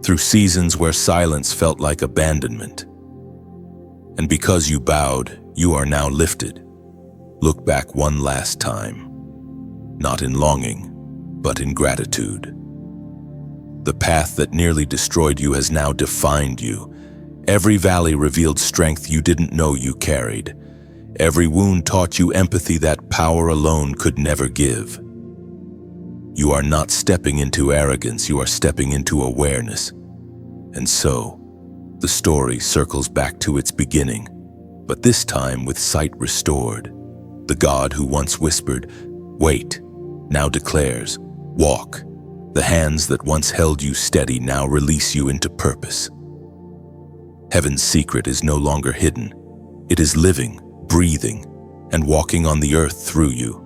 through seasons where silence felt like abandonment. And because you bowed, you are now lifted. Look back one last time, not in longing, but in gratitude. The path that nearly destroyed you has now defined you. Every valley revealed strength you didn't know you carried. Every wound taught you empathy that power alone could never give. You are not stepping into arrogance, you are stepping into awareness. And so, the story circles back to its beginning, but this time with sight restored. The God who once whispered, "Wait," now declares, "Walk." The hands that once held you steady now release you into purpose. Heaven's secret is no longer hidden. It is living, breathing, and walking on the earth through you.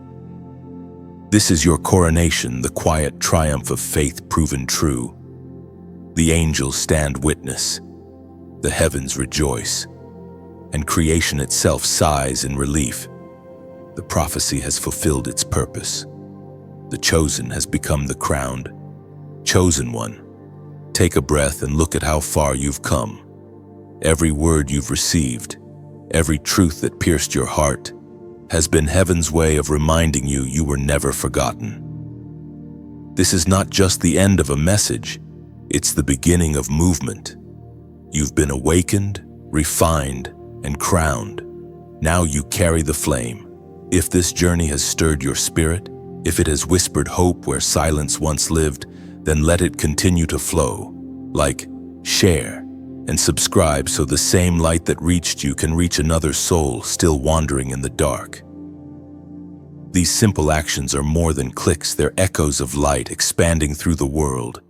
This is your coronation, the quiet triumph of faith proven true. The angels stand witness, the heavens rejoice, and creation itself sighs in relief. The prophecy has fulfilled its purpose. The chosen has become the crowned. Chosen one, take a breath and look at how far you've come. Every word you've received, every truth that pierced your heart, has been heaven's way of reminding you you were never forgotten. This is not just the end of a message, it's the beginning of movement. You've been awakened, refined, and crowned. Now you carry the flame. If this journey has stirred your spirit, If it has whispered hope where silence once lived, then let it continue to flow. Like, share, and subscribe so the same light that reached you can reach another soul still wandering in the dark. These simple actions are more than clicks, they're echoes of light expanding through the world.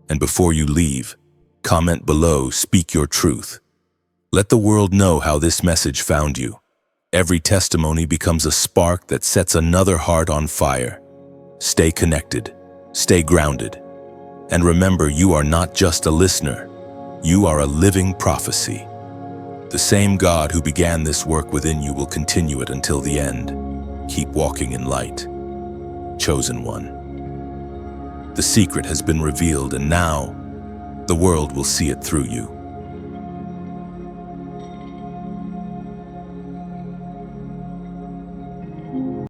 And before you leave, comment below, speak your truth. Let the world know how this message found you. Every testimony becomes a spark that sets another heart on fire. Stay connected, stay grounded, and remember, you are not just a listener, you are a living prophecy. The same God who began this work within you will continue it until the end. Keep walking in light. Chosen one. The secret has been revealed, and now the world will see it through you.